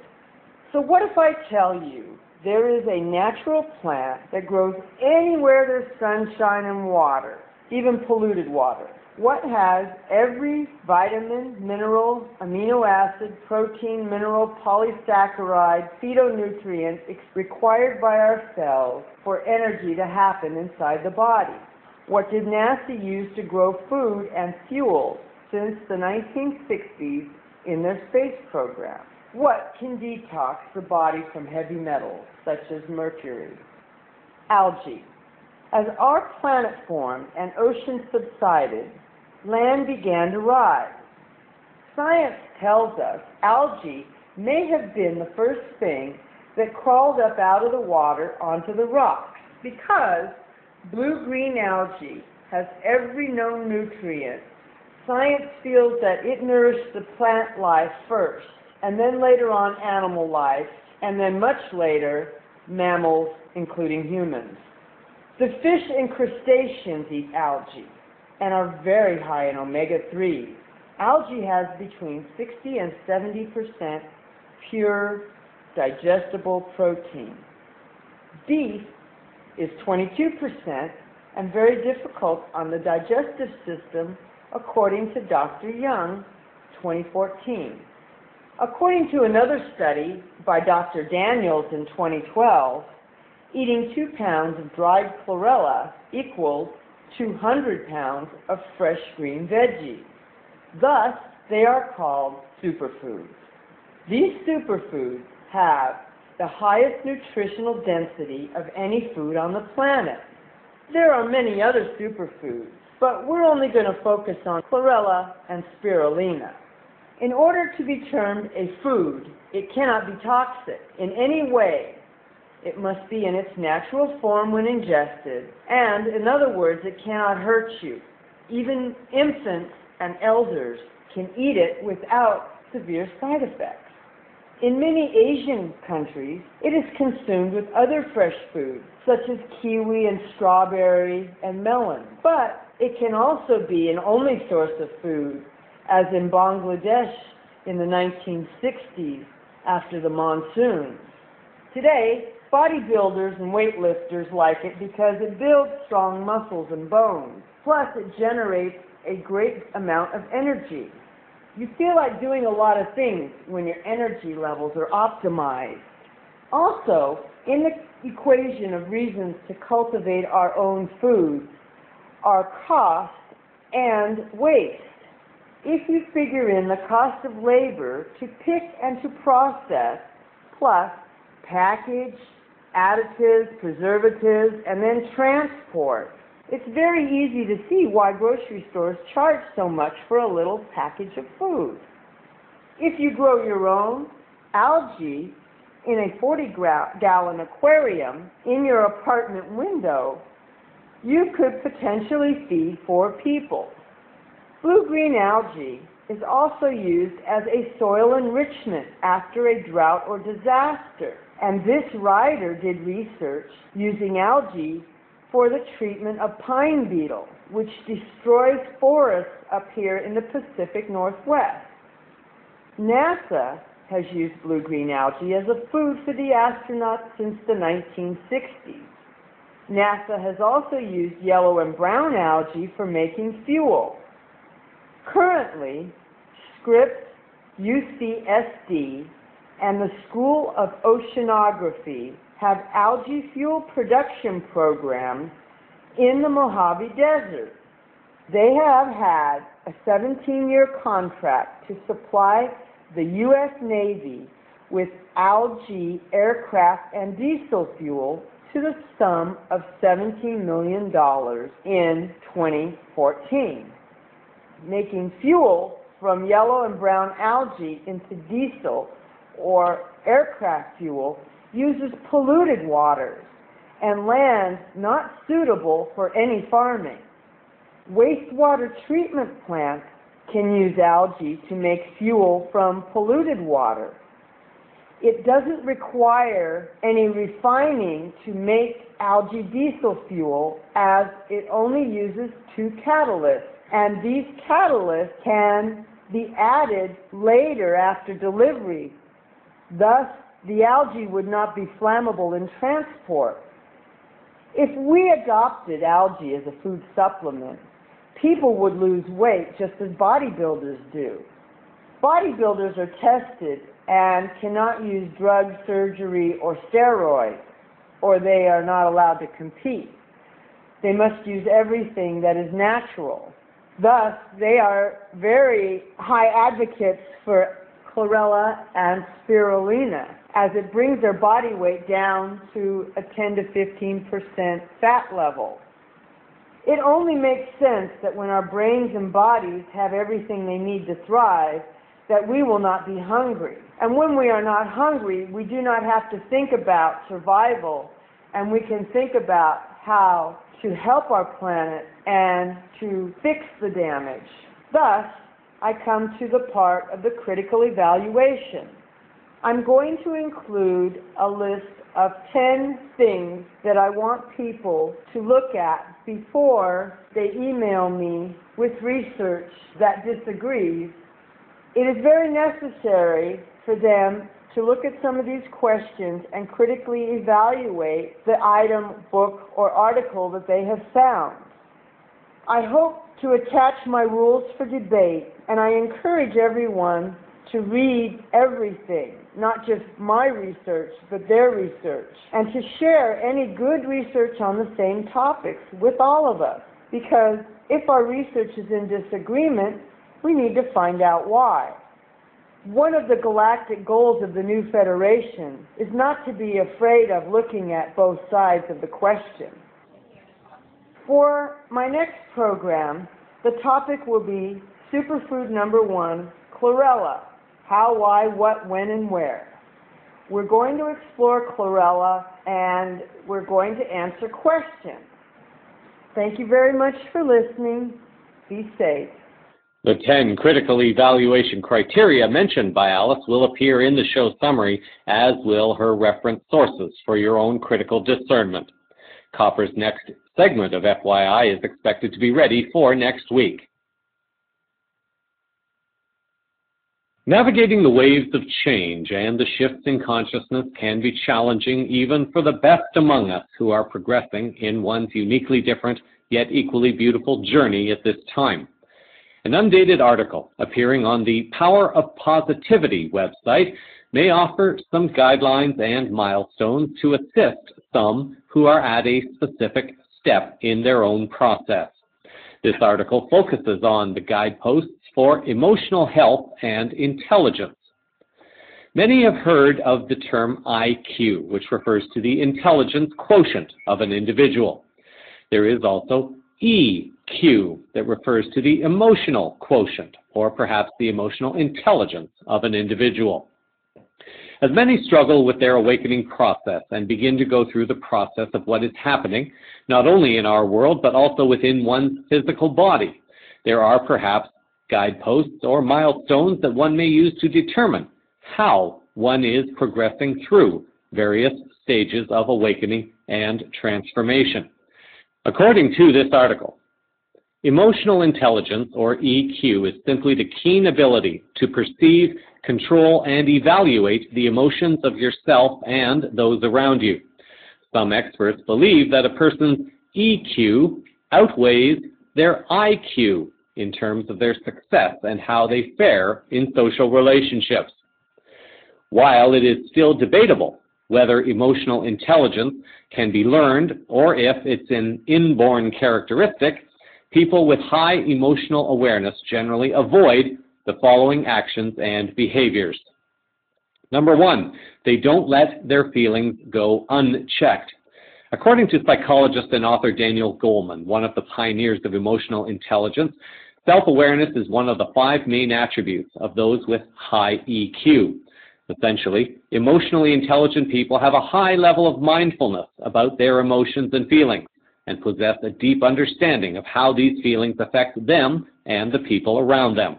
So what if I tell you there is a natural plant that grows anywhere there's sunshine and water, even polluted water? What has every vitamin, mineral, amino acid, protein, mineral, polysaccharide, phytonutrient required by our cells for energy to happen inside the body? What did NASA use to grow food and fuel since the 1960s in their space program? What can detox the body from heavy metals, such as mercury? Algae. As our planet formed and oceans subsided, land began to rise. Science tells us algae may have been the first thing that crawled up out of the water onto the rocks, because blue-green algae has every known nutrient. Science feels that it nourished the plant life first, and then later on animal life, and then much later mammals, including humans. The fish and crustaceans eat algae and are very high in omega-3. Algae has between 60 and 70% pure, digestible protein. Beef is 22% and very difficult on the digestive system, according to Dr. Young, 2014. According to another study by Dr. Daniels in 2012, eating 2 pounds of dried chlorella equals 200 pounds of fresh green veggies. Thus, they are called superfoods. These superfoods have the highest nutritional density of any food on the planet. There are many other superfoods, but we're only going to focus on chlorella and spirulina. In order to be termed a food, it cannot be toxic in any way. It must be in its natural form when ingested, and in other words, it cannot hurt you. Even infants and elders can eat it without severe side effects. In many Asian countries, it is consumed with other fresh foods, such as kiwi and strawberry and melon. But it can also be an only source of food, as in Bangladesh, in the 1960s after the monsoons. Today, bodybuilders and weightlifters like it because it builds strong muscles and bones. Plus, it generates a great amount of energy. You feel like doing a lot of things when your energy levels are optimized. Also, in the equation of reasons to cultivate our own food are cost and waste. If you figure in the cost of labor to pick and to process, plus package, additives, preservatives, and then transport, it's very easy to see why grocery stores charge so much for a little package of food. If you grow your own algae in a 40-gallon aquarium in your apartment window, you could potentially feed 4 people. Blue-green algae is also used as a soil enrichment after a drought or disaster. And this writer did research using algae for the treatment of pine beetle, which destroys forests up here in the Pacific Northwest. NASA has used blue-green algae as a food for the astronauts since the 1960s. NASA has also used yellow and brown algae for making fuel. Currently, Scripps, UCSD, and the School of Oceanography have algae fuel production programs in the Mojave Desert. They have had a 17-year contract to supply the U.S. Navy with algae, aircraft, and diesel fuel to the sum of $17 million in 2014. Making fuel from yellow and brown algae into diesel or aircraft fuel uses polluted waters and land not suitable for any farming. Wastewater treatment plants can use algae to make fuel from polluted water. It doesn't require any refining to make algae diesel fuel, as it only uses 2 catalysts, and these catalysts can be added later after delivery. Thus, the algae would not be flammable in transport. If we adopted algae as a food supplement, people would lose weight just as bodybuilders do. Bodybuilders are tested and cannot use drugs, surgery, or steroids, or they are not allowed to compete. They must use everything that is natural. Thus, they are very high advocates for chlorella and spirulina, as it brings their body weight down to a 10 to 15% fat level. It only makes sense that when our brains and bodies have everything they need to thrive, that we will not be hungry. And when we are not hungry, we do not have to think about survival, and we can think about how to help our planet and to fix the damage. Thus, I come to the part of the critical evaluation. I'm going to include a list of 10 things that I want people to look at before they email me with research that disagrees. It is very necessary for them to look at some of these questions and critically evaluate the item, book, or article that they have found. I hope to attach my rules for debate, and I encourage everyone to read everything, not just my research, but their research, and to share any good research on the same topics with all of us, because if our research is in disagreement, we need to find out why. One of the galactic goals of the new Federation is not to be afraid of looking at both sides of the question. For my next program, the topic will be Superfood Number 1, chlorella. How, why, what, when, and where. We're going to explore chlorella, and we're going to answer questions. Thank you very much for listening. Be safe. The 10 critical evaluation criteria mentioned by Alice will appear in the show summary, as will her reference sources for your own critical discernment. Copper's next segment of FYI is expected to be ready for next week. Navigating the waves of change and the shifts in consciousness can be challenging even for the best among us who are progressing in one's uniquely different yet equally beautiful journey at this time. An undated article appearing on the Power of Positivity website may offer some guidelines and milestones to assist some who are at a specific step in their own process. This article focuses on the guideposts for emotional health and intelligence. Many have heard of the term IQ, which refers to the intelligence quotient of an individual. There is also EQ, that refers to the emotional quotient, or perhaps the emotional intelligence of an individual. As many struggle with their awakening process and begin to go through the process of what is happening, not only in our world, but also within one's physical body, there are perhaps guideposts or milestones that one may use to determine how one is progressing through various stages of awakening and transformation. According to this article, emotional intelligence, or EQ, is simply the keen ability to perceive, control, and evaluate the emotions of yourself and those around you. Some experts believe that a person's EQ outweighs their IQ in terms of their success and how they fare in social relationships. While it is still debatable whether emotional intelligence can be learned or if it's an inborn characteristic, people with high emotional awareness generally avoid the following actions and behaviors. Number one, they don't let their feelings go unchecked. According to psychologist and author Daniel Goleman, one of the pioneers of emotional intelligence, self-awareness is one of the 5 main attributes of those with high EQ. Essentially, emotionally intelligent people have a high level of mindfulness about their emotions and feelings and possess a deep understanding of how these feelings affect them and the people around them.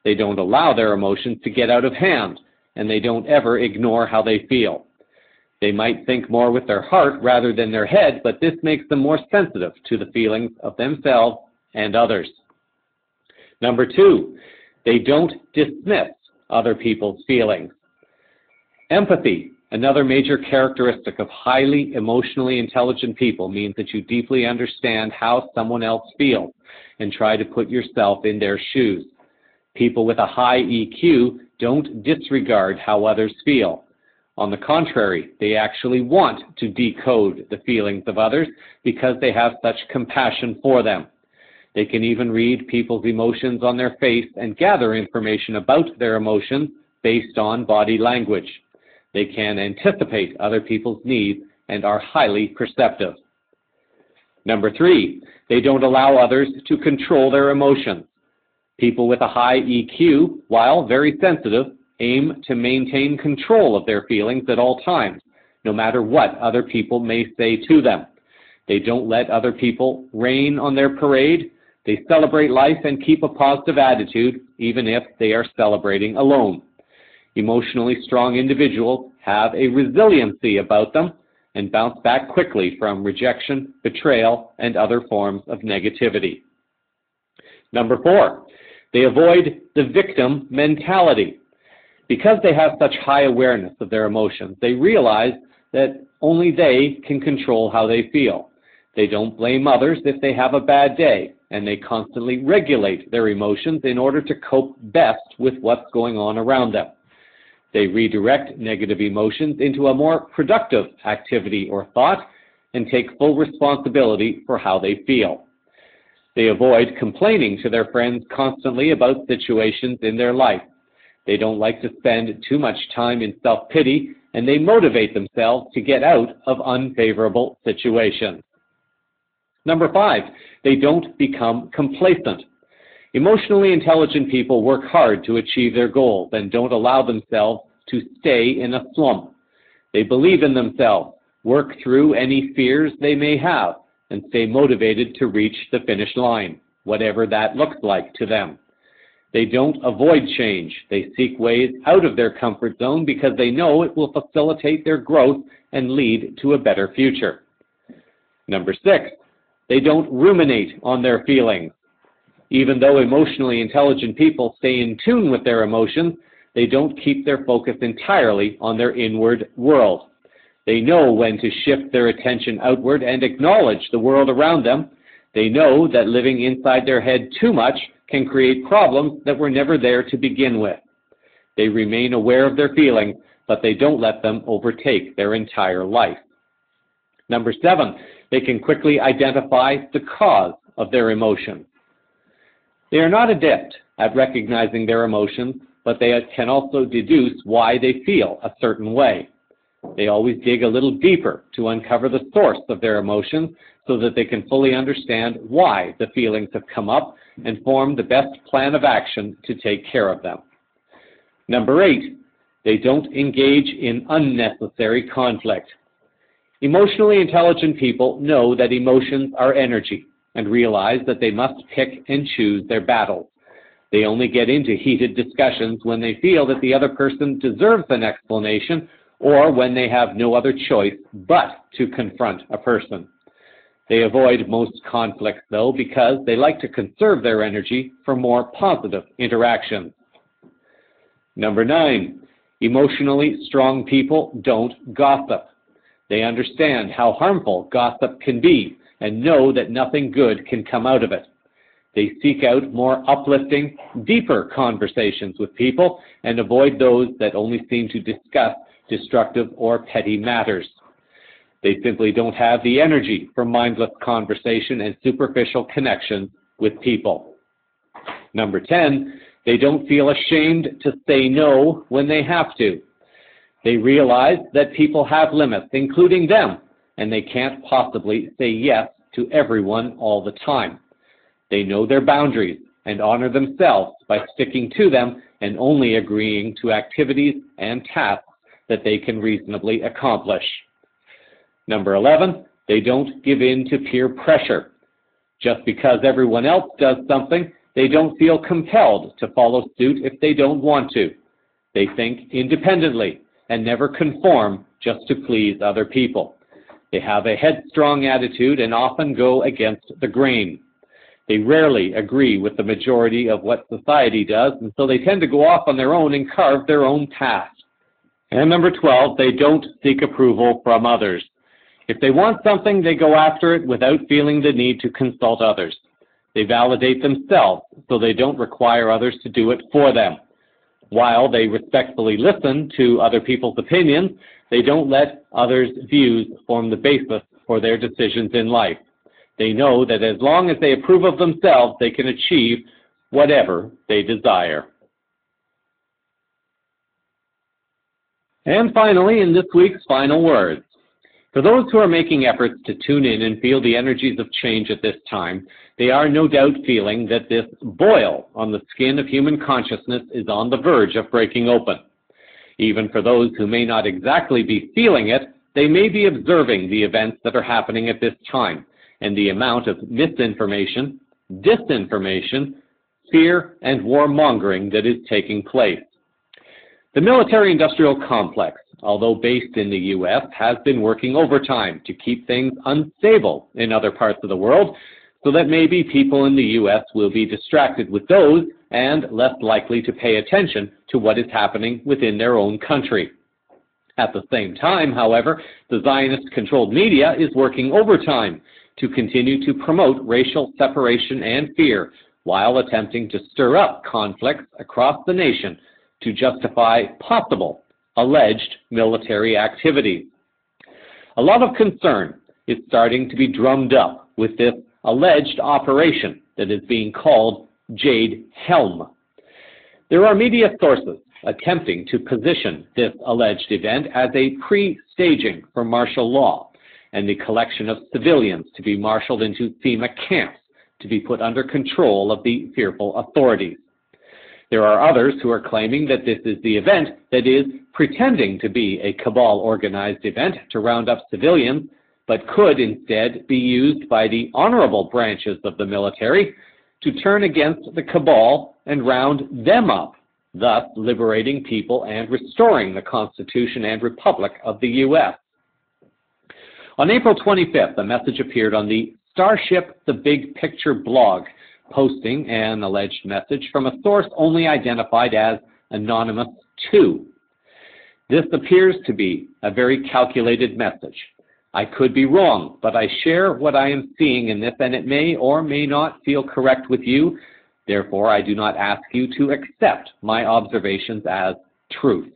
They don't allow their emotions to get out of hand, and they don't ever ignore how they feel. They might think more with their heart rather than their head, but this makes them more sensitive to the feelings of themselves and others. Number 2, they don't dismiss other people's feelings. Empathy, another major characteristic of highly emotionally intelligent people, means that you deeply understand how someone else feels and try to put yourself in their shoes. People with a high EQ don't disregard how others feel. On the contrary, they actually want to decode the feelings of others because they have such compassion for them. They can even read people's emotions on their face and gather information about their emotions based on body language. They can anticipate other people's needs and are highly perceptive. Number 3, they don't allow others to control their emotions. People with a high EQ, while very sensitive, aim to maintain control of their feelings at all times, no matter what other people may say to them. They don't let other people rain on their parade. They celebrate life and keep a positive attitude, even if they are celebrating alone. Emotionally strong individuals have a resiliency about them and bounce back quickly from rejection, betrayal, and other forms of negativity. Number 4, they avoid the victim mentality. Because they have such high awareness of their emotions, they realize that only they can control how they feel. They don't blame others if they have a bad day, and they constantly regulate their emotions in order to cope best with what's going on around them. They redirect negative emotions into a more productive activity or thought and take full responsibility for how they feel. They avoid complaining to their friends constantly about situations in their life. They don't like to spend too much time in self-pity, and they motivate themselves to get out of unfavorable situations. Number 5, they don't become complacent. Emotionally intelligent people work hard to achieve their goals and don't allow themselves to stay in a slump. They believe in themselves, work through any fears they may have, and stay motivated to reach the finish line, whatever that looks like to them. They don't avoid change. They seek ways out of their comfort zone because they know it will facilitate their growth and lead to a better future. Number 6, they don't ruminate on their feelings. Even though emotionally intelligent people stay in tune with their emotions, they don't keep their focus entirely on their inward world. They know when to shift their attention outward and acknowledge the world around them. They know that living inside their head too much can create problems that were never there to begin with. They remain aware of their feelings, but they don't let them overtake their entire life. Number 7, they can quickly identify the cause of their emotions. They are not adept at recognizing their emotions, but they can also deduce why they feel a certain way. They always dig a little deeper to uncover the source of their emotions so that they can fully understand why the feelings have come up and form the best plan of action to take care of them. Number 8, they don't engage in unnecessary conflict. Emotionally intelligent people know that emotions are energy and realize that they must pick and choose their battles. They only get into heated discussions when they feel that the other person deserves an explanation or when they have no other choice but to confront a person. They avoid most conflicts, though, because they like to conserve their energy for more positive interactions. Number 9, emotionally strong people don't gossip. They understand how harmful gossip can be and know that nothing good can come out of it. They seek out more uplifting, deeper conversations with people and avoid those that only seem to discuss destructive or petty matters. They simply don't have the energy for mindless conversation and superficial connections with people. Number 10, they don't feel ashamed to say no when they have to. They realize that people have limits, including them, and they can't possibly say yes to everyone all the time. They know their boundaries and honor themselves by sticking to them and only agreeing to activities and tasks that they can reasonably accomplish. Number 11, they don't give in to peer pressure. Just because everyone else does something, they don't feel compelled to follow suit if they don't want to. They think independently and never conform just to please other people. They have a headstrong attitude and often go against the grain. They rarely agree with the majority of what society does, and so they tend to go off on their own and carve their own path. And number 12, they don't seek approval from others. If they want something, they go after it without feeling the need to consult others. They validate themselves, so they don't require others to do it for them. While they respectfully listen to other people's opinions, they don't let others' views form the basis for their decisions in life. They know that as long as they approve of themselves, they can achieve whatever they desire. And finally, in this week's final words, for those who are making efforts to tune in and feel the energies of change at this time, they are no doubt feeling that this boil on the skin of human consciousness is on the verge of breaking open. Even for those who may not exactly be feeling it, they may be observing the events that are happening at this time and the amount of misinformation, disinformation, fear, and warmongering that is taking place. The military-industrial complex, although based in the U.S., has been working overtime to keep things unstable in other parts of the world, so that maybe people in the U.S. will be distracted with those and less likely to pay attention to what is happening within their own country. At the same time, however, the Zionist-controlled media is working overtime to continue to promote racial separation and fear while attempting to stir up conflicts across the nation to justify possible alleged military activities. A lot of concern is starting to be drummed up with this alleged operation that is being called Jade Helm. There are media sources attempting to position this alleged event as a pre-staging for martial law and the collection of civilians to be marshaled into FEMA camps to be put under control of the fearful authorities. There are others who are claiming that this is the event that is pretending to be a cabal-organized event to round up civilians, but could instead be used by the honorable branches of the military to turn against the cabal and round them up, thus liberating people and restoring the Constitution and Republic of the U.S. On April 25th, a message appeared on the Starship the Big Picture blog, posting an alleged message from a source only identified as Anonymous 2. This appears to be a very calculated message. I could be wrong, but I share what I am seeing in this, and it may or may not feel correct with you. Therefore, I do not ask you to accept my observations as truth.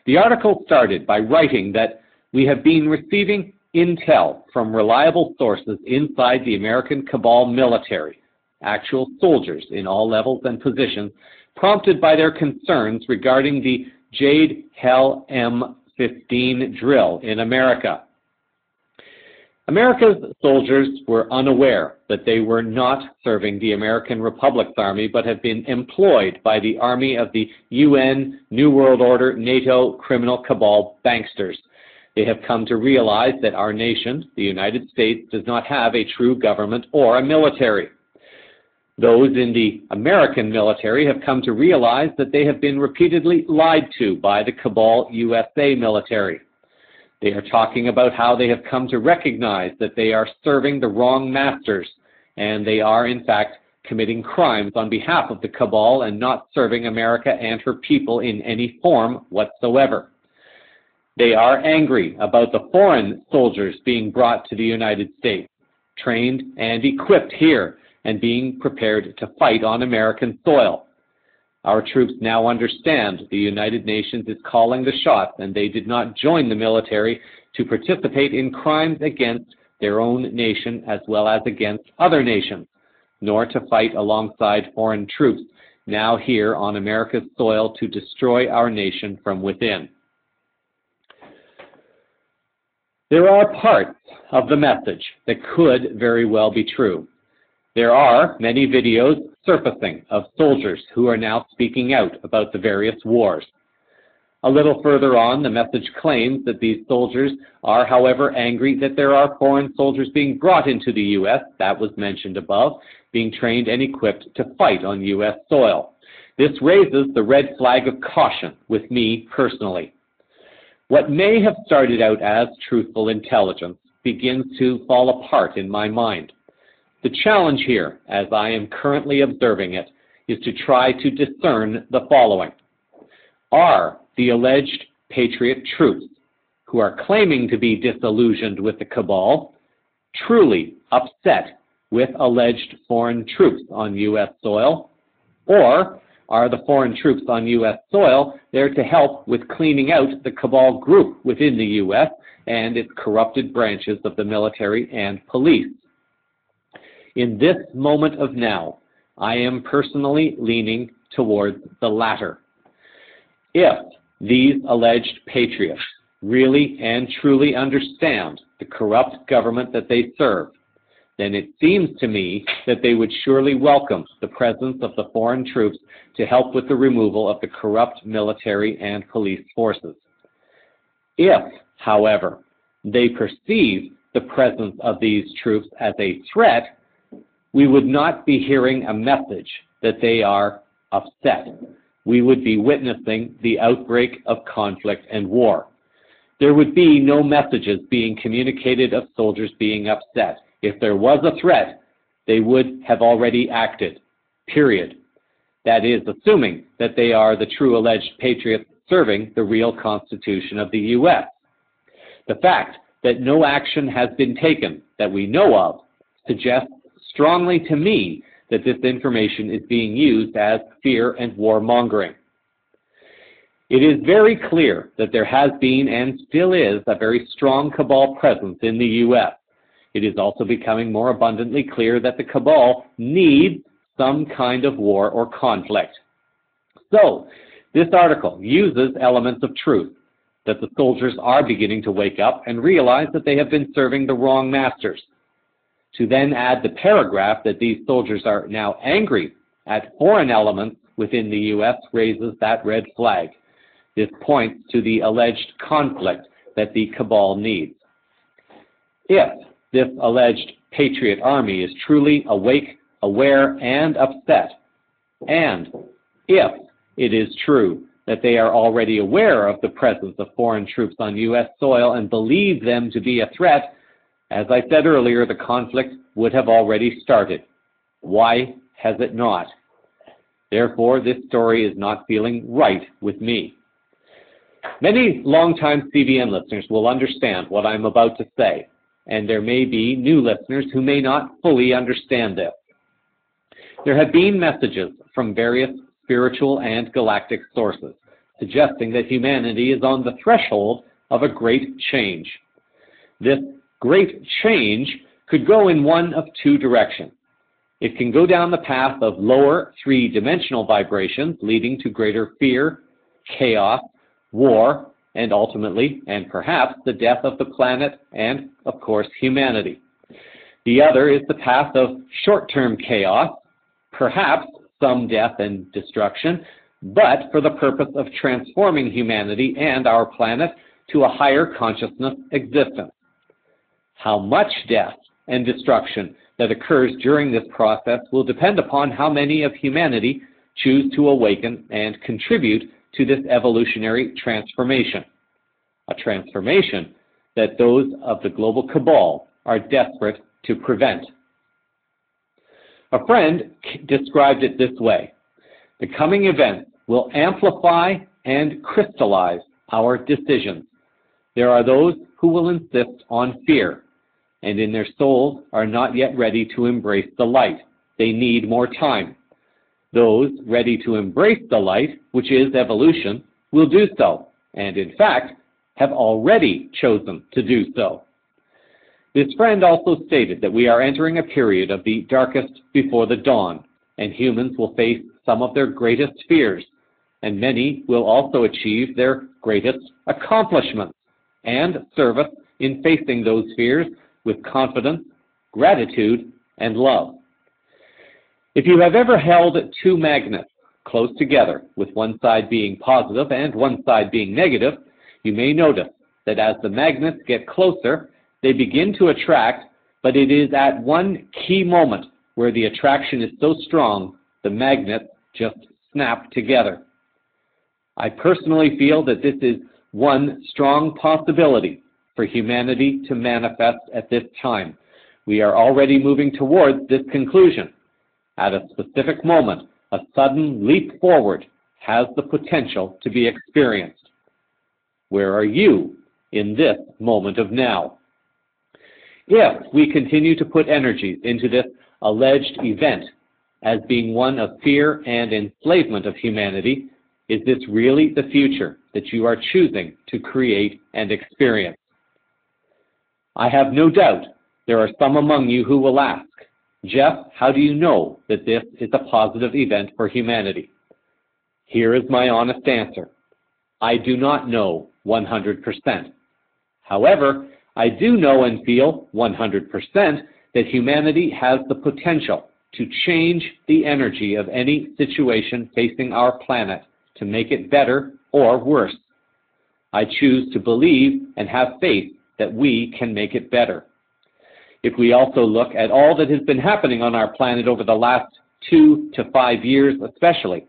The article started by writing that we have been receiving intel from reliable sources inside the American cabal military, actual soldiers in all levels and positions, prompted by their concerns regarding the Jade Hell M15 drill in America. America's soldiers were unaware that they were not serving the American Republic's army, but had been employed by the army of the UN, New World Order, NATO, criminal cabal banksters. They have come to realize that our nation, the United States, does not have a true government or a military. Those in the American military have come to realize that they have been repeatedly lied to by the cabal USA military. They are talking about how they have come to recognize that they are serving the wrong masters, and they are, in fact, committing crimes on behalf of the cabal and not serving America and her people in any form whatsoever. They are angry about the foreign soldiers being brought to the United States, trained and equipped here, and being prepared to fight on American soil. Our troops now understand the United Nations is calling the shots, and they did not join the military to participate in crimes against their own nation as well as against other nations, nor to fight alongside foreign troops now here on America's soil to destroy our nation from within. There are parts of the message that could very well be true. There are many videos surfacing of soldiers who are now speaking out about the various wars. A little further on, the message claims that these soldiers are, however, angry that there are foreign soldiers being brought into the U.S., that was mentioned above, being trained and equipped to fight on U.S. soil. This raises the red flag of caution with me personally. What may have started out as truthful intelligence begins to fall apart in my mind. The challenge here, as I am currently observing it, is to try to discern the following. Are the alleged patriot troops, who are claiming to be disillusioned with the cabal, truly upset with alleged foreign troops on U.S. soil? Or are the foreign troops on U.S. soil there to help with cleaning out the cabal group within the U.S. and its corrupted branches of the military and police? In this moment of now, I am personally leaning towards the latter. If these alleged patriots really and truly understand the corrupt government that they serve, then it seems to me that they would surely welcome the presence of the foreign troops to help with the removal of the corrupt military and police forces. If, however, they perceive the presence of these troops as a threat, we would not be hearing a message that they are upset. We would be witnessing the outbreak of conflict and war. There would be no messages being communicated of soldiers being upset. If there was a threat, they would have already acted, period. That is, assuming that they are the true alleged patriots serving the real Constitution of the U.S. The fact that no action has been taken that we know of suggests strongly to me that this information is being used as fear and warmongering. It is very clear that there has been and still is a very strong cabal presence in the U.S. It is also becoming more abundantly clear that the cabal needs some kind of war or conflict. So, this article uses elements of truth, that the soldiers are beginning to wake up and realize that they have been serving the wrong masters. To then add the paragraph that these soldiers are now angry at foreign elements within the U.S. raises that red flag. This points to the alleged conflict that the cabal needs. If this alleged patriot army is truly awake, aware, and upset, and if it is true that they are already aware of the presence of foreign troops on U.S. soil and believe them to be a threat, as I said earlier, the conflict would have already started. Why has it not? Therefore, this story is not feeling right with me. Many longtime CVN listeners will understand what I'm about to say, and there may be new listeners who may not fully understand this. There have been messages from various spiritual and galactic sources suggesting that humanity is on the threshold of a great change. This great change could go in one of two directions. It can go down the path of lower three-dimensional vibrations, leading to greater fear, chaos, war, and ultimately, and perhaps, the death of the planet and, of course, humanity. The other is the path of short-term chaos, perhaps some death and destruction, but for the purpose of transforming humanity and our planet to a higher consciousness existence. How much death and destruction that occurs during this process will depend upon how many of humanity choose to awaken and contribute to this evolutionary transformation, a transformation that those of the global cabal are desperate to prevent. A friend described it this way: the coming events will amplify and crystallize our decisions. There are those who will insist on fear, and in their souls are not yet ready to embrace the light. They need more time. Those ready to embrace the light, which is evolution, will do so, and in fact, have already chosen to do so. This friend also stated that we are entering a period of the darkest before the dawn, and humans will face some of their greatest fears, and many will also achieve their greatest accomplishments and service in facing those fears with confidence, gratitude, and love. If you have ever held two magnets close together, with one side being positive and one side being negative, you may notice that as the magnets get closer, they begin to attract, but it is at one key moment where the attraction is so strong, the magnets just snap together. I personally feel that this is one strong possibility for humanity to manifest at this time. We are already moving towards this conclusion. At a specific moment, a sudden leap forward has the potential to be experienced. Where are you in this moment of now? If we continue to put energies into this alleged event as being one of fear and enslavement of humanity, is this really the future that you are choosing to create and experience? I have no doubt there are some among you who will ask, Jeff, how do you know that this is a positive event for humanity? Here is my honest answer. I do not know 100%. However, I do know and feel 100% that humanity has the potential to change the energy of any situation facing our planet to make it better or worse. I choose to believe and have faith that we can make it better. If we also look at all that has been happening on our planet over the last 2 to 5 years especially,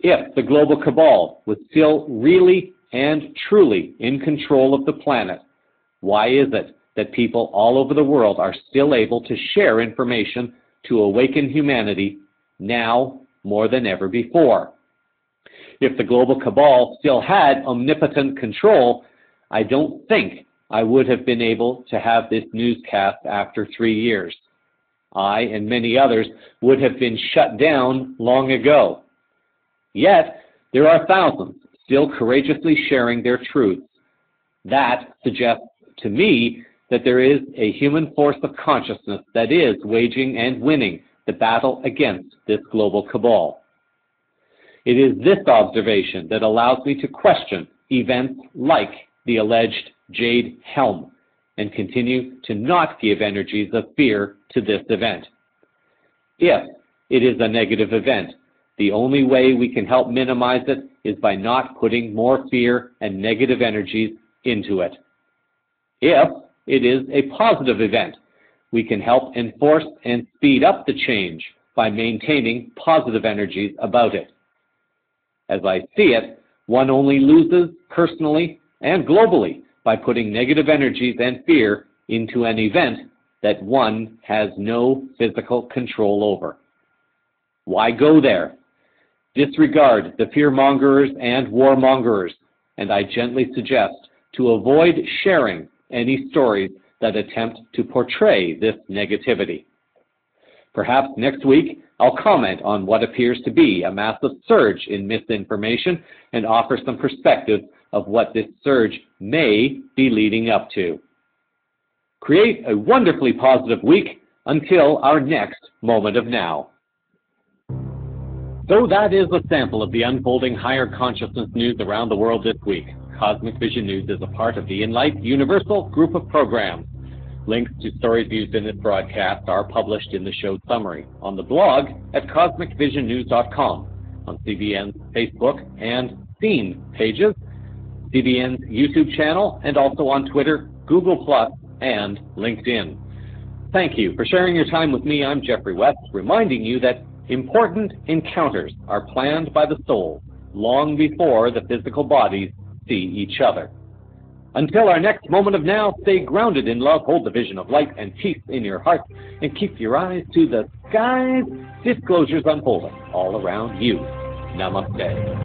if the global cabal was still really and truly in control of the planet, why is it that people all over the world are still able to share information to awaken humanity now more than ever before? If the global cabal still had omnipotent control, I don't think I would have been able to have this newscast after 3 years. I and many others would have been shut down long ago. Yet, there are thousands still courageously sharing their truths. That suggests to me that there is a human force of consciousness that is waging and winning the battle against this global cabal. It is this observation that allows me to question events like the alleged Jade Helm and continue to not give energies of fear to this event. If it is a negative event, the only way we can help minimize it is by not putting more fear and negative energies into it. If it is a positive event, we can help enforce and speed up the change by maintaining positive energies about it. As I see it, one only loses personally and globally by putting negative energies and fear into an event that one has no physical control over. Why go there? Disregard the fear-mongers and warmongers, and I gently suggest to avoid sharing any stories that attempt to portray this negativity. Perhaps next week I'll comment on what appears to be a massive surge in misinformation and offer some perspective of what this surge may be leading up to. Create a wonderfully positive week until our next Moment of Now. So that is a sample of the unfolding higher consciousness news around the world this week. Cosmic Vision News is a part of the Enlight Universal group of programs. Links to stories used in this broadcast are published in the show summary on the blog at cosmicvisionnews.com, on CVN's Facebook and Scene pages, CVN's YouTube channel, and also on Twitter, Google+, and LinkedIn. Thank you for sharing your time with me. I'm Jeffrey West, reminding you that important encounters are planned by the soul long before the physical bodies see each other. Until our next Moment of Now, stay grounded in love, hold the vision of light and peace in your heart, and keep your eyes to the skies. Disclosures unfolding all around you. Namaste.